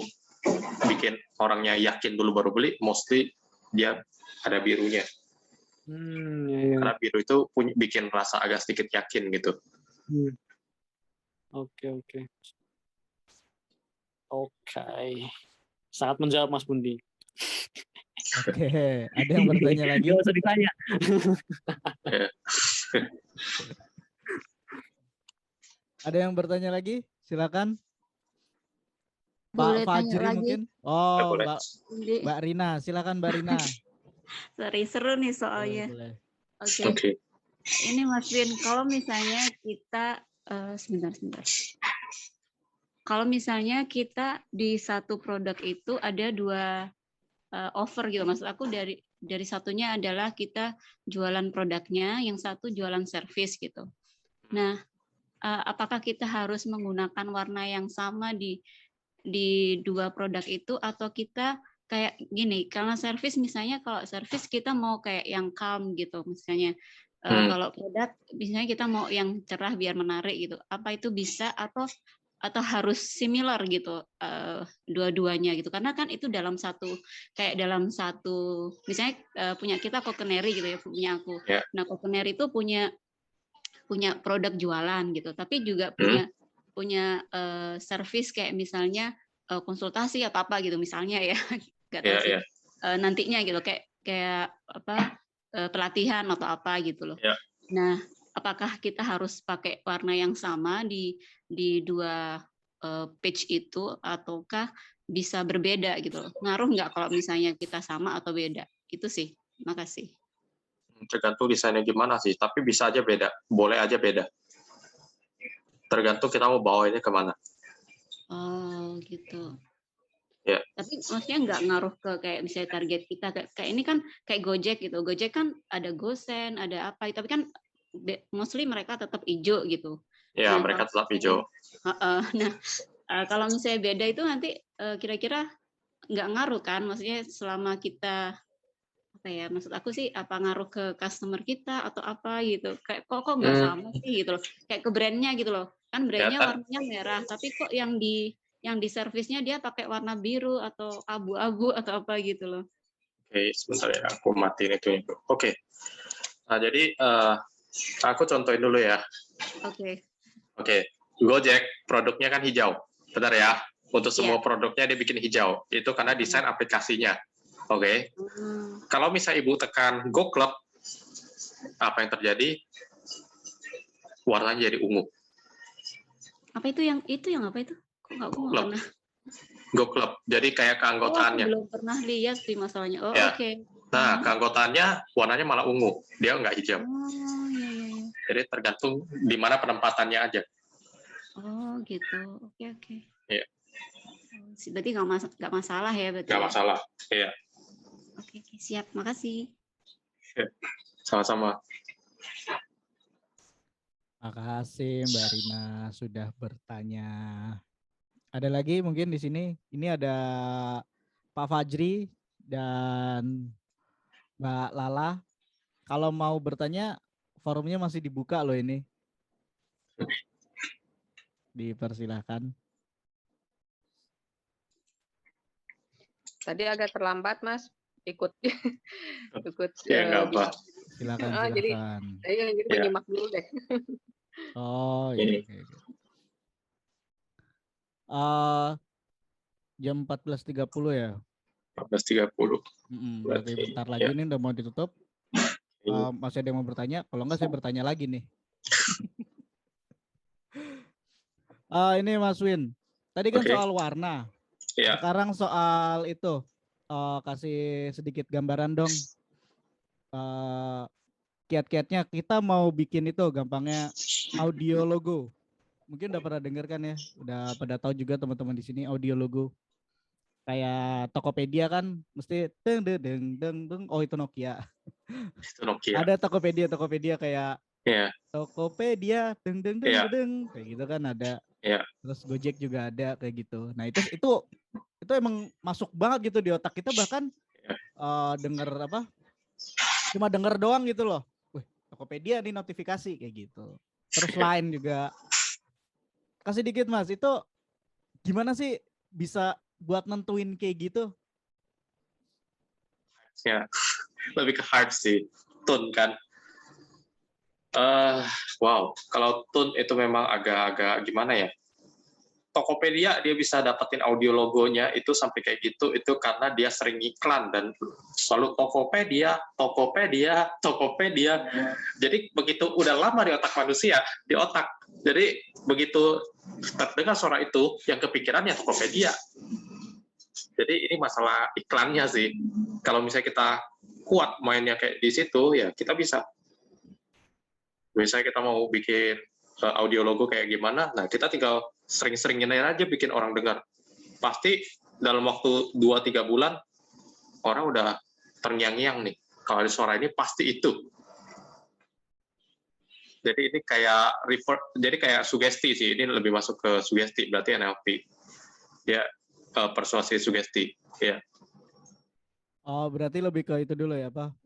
bikin orangnya yakin dulu baru beli, mostly dia ada birunya. Karena biru itu bikin rasa agak sedikit yakin gitu. Oke. Sangat menjawab Mas Bundi. Oke, ada yang bertanya lagi? Gak usah ditanya. Ada yang bertanya lagi? Silakan. Boleh Pak Fajri mungkin? Oh, Mbak Rina. Silakan Mbak Rina. Sorry, seru nih soalnya. Boleh. Oke. Ini Mas Win, kalau misalnya kita sebentar. Kalau misalnya kita di satu produk itu ada 2 offer gitu, maksud aku dari satunya adalah kita jualan produknya, yang satu jualan service gitu. Nah, apakah kita harus menggunakan warna yang sama di 2 produk itu, atau kita kayak gini, karena service misalnya kalau service kita mau kayak yang calm gitu misalnya. Kalau produk misalnya kita mau yang cerah biar menarik gitu. Apa itu bisa atau harus similar gitu dua-duanya gitu, karena kan itu dalam satu misalnya punya kita Coconeri gitu ya, punya aku. Nah, Coconeri itu punya produk jualan gitu, tapi juga punya service kayak misalnya konsultasi atau apa gitu misalnya ya, nggak tahu sih nantinya gitu kayak pelatihan atau apa gitu loh. Nah, apakah kita harus pakai warna yang sama di 2 page itu, ataukah bisa berbeda gitu loh. Ngaruh nggak kalau misalnya kita sama atau beda? Itu sih. Makasih. Tergantung desainnya gimana sih, tapi bisa aja beda, boleh aja beda. Tergantung kita mau bawa ini kemana. Oh gitu. Ya. Tapi maksudnya nggak ngaruh ke kayak misalnya target kita kayak ini kan kayak Gojek gitu. Gojek kan ada GoSend, ada apa, tapi kan mostly mereka tetap hijau gitu. Ya, Nah, mereka tetap hijau. Nah, kalau misalnya beda itu nanti kira-kira nggak ngaruh kan? Maksudnya selama kita apa ya? Maksud aku sih apa ngaruh ke customer kita atau apa gitu? Kayak kok nggak sama sih gitu loh? Kayak ke brandnya gitu loh. Kan brandnya warnanya merah, tapi kok yang di servisnya dia pakai warna biru atau abu-abu atau apa gitu loh. Oke, sebentar ya, aku matiin itu. Oke. Nah, jadi aku contohin dulu ya. Oke. Gojek produknya kan hijau. Benar ya? Untuk semua produknya dia bikin hijau. Itu karena desain aplikasinya. Oke. Kalau misalnya Ibu tekan Go Club, apa yang terjadi? Warnanya jadi ungu. Apa itu yang apa itu? Kok nggak pernah. Go Club. Jadi kayak keanggotaannya. Belum pernah lihat sih masalahnya. Ya. Oke. Nah, keanggotaannya warnanya malah ungu. Dia nggak hijau. Iya. Jadi tergantung di mana penempatannya aja. Oh gitu. Oke. Iya. Berarti nggak masalah ya berarti. Nggak masalah. Iya. Oke, siap. Makasih. Sama-sama. Makasih Mbak Rima sudah bertanya. Ada lagi mungkin di sini? Ini ada Pak Fajri dan Mbak Lala. Kalau mau bertanya, forumnya masih dibuka loh ini. Dipersilahkan. Tadi agak terlambat, Mas. Ikut. Ya, nggak apa. Silakan. Jadi menyimak dulu deh. Oh, iya. Jam 14.30 ya? 14.30. Berarti bentar lagi nih udah mau ditutup. Masih ada yang mau bertanya? Kalau enggak saya bertanya lagi nih. Ini Mas Win. Tadi kan soal warna. Ya. Sekarang soal itu. Kasih sedikit gambaran dong. Kiat-kiatnya kita mau bikin itu gampangnya audio logo. Mungkin udah pernah dengar kan ya? Udah pada tahu juga teman-teman di sini audio logo. Kayak Tokopedia kan mesti deng. Oh itu Nokia. Itu Nokia. Ada Tokopedia kayak Tokopedia deng kayak gitu kan ada. Terus Gojek juga ada kayak gitu. Nah itu emang masuk banget gitu di otak kita, bahkan denger apa? Cuma denger doang gitu loh. Wih, Tokopedia nih notifikasi kayak gitu. Terus Line juga. Kasih dikit Mas, itu gimana sih bisa buat nentuin kayak gitu? Ya, lebih ke hard sih. Tone kan. Wow, kalau tone itu memang agak-agak gimana ya? Tokopedia dia bisa dapetin audio logonya itu sampai kayak gitu itu karena dia sering iklan dan selalu Tokopedia. Jadi begitu udah lama di otak manusia, di otak. Jadi begitu terdengar suara itu yang kepikirannya Tokopedia. Jadi ini masalah iklannya sih. Kalau misalnya kita kuat mainnya kayak di situ ya kita bisa. Misalnya kita mau bikin audio logo kayak gimana, nah kita tinggal sering-seringin aja bikin orang dengar. Pasti dalam waktu 2-3 bulan, orang udah terngiang-ngiang nih. Kalau ada suara ini, pasti itu. Jadi ini kayak jadi kayak sugesti sih. Ini lebih masuk ke sugesti, berarti NLP. Ya, persuasi sugesti. Ya. Oh, berarti lebih ke itu dulu ya, Pak.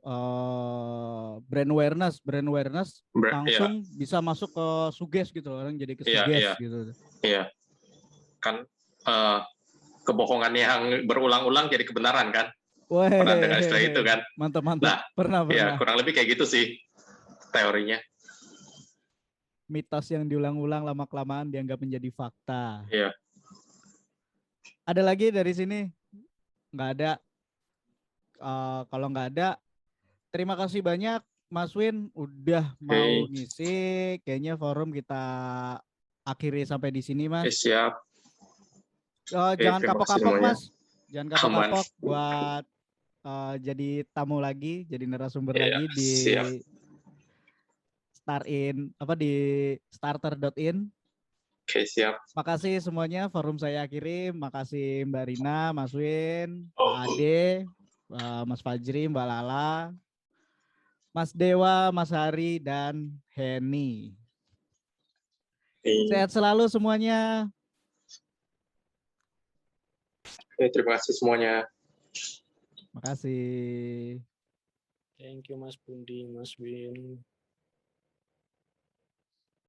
Brand awareness langsung bisa masuk ke suges gitu, orang jadi ke suges gitu. Iya. Kan kebohongan yang berulang-ulang jadi kebenaran kan? Pernah dengar istilah itu kan? Mantap. Nah, pernah. Ya, kurang lebih kayak gitu sih teorinya. Mitos yang diulang-ulang lama-kelamaan dianggap menjadi fakta. Iya. Ada lagi dari sini? Nggak ada. Kalau nggak ada, terima kasih banyak Mas Win udah mau ngisi. Kayaknya forum kita akhiri sampai di sini, Mas. Siap. Jangan terima kasih kapok-kapok semuanya. Mas, jangan kapok-kapok buat jadi tamu lagi, jadi narasumber lagi di siap. di starter.in. Oke, siap. Makasih semuanya, forum saya akhiri. Makasih Mbak Rina, Mas Win, Pak Ade, Mas Fajri, Mbak Lala, Mas Dewa, Mas Hari, dan Henny. Sehat selalu semuanya. Terima kasih semuanya. Makasih. Thank you Mas Pundi, Mas Win.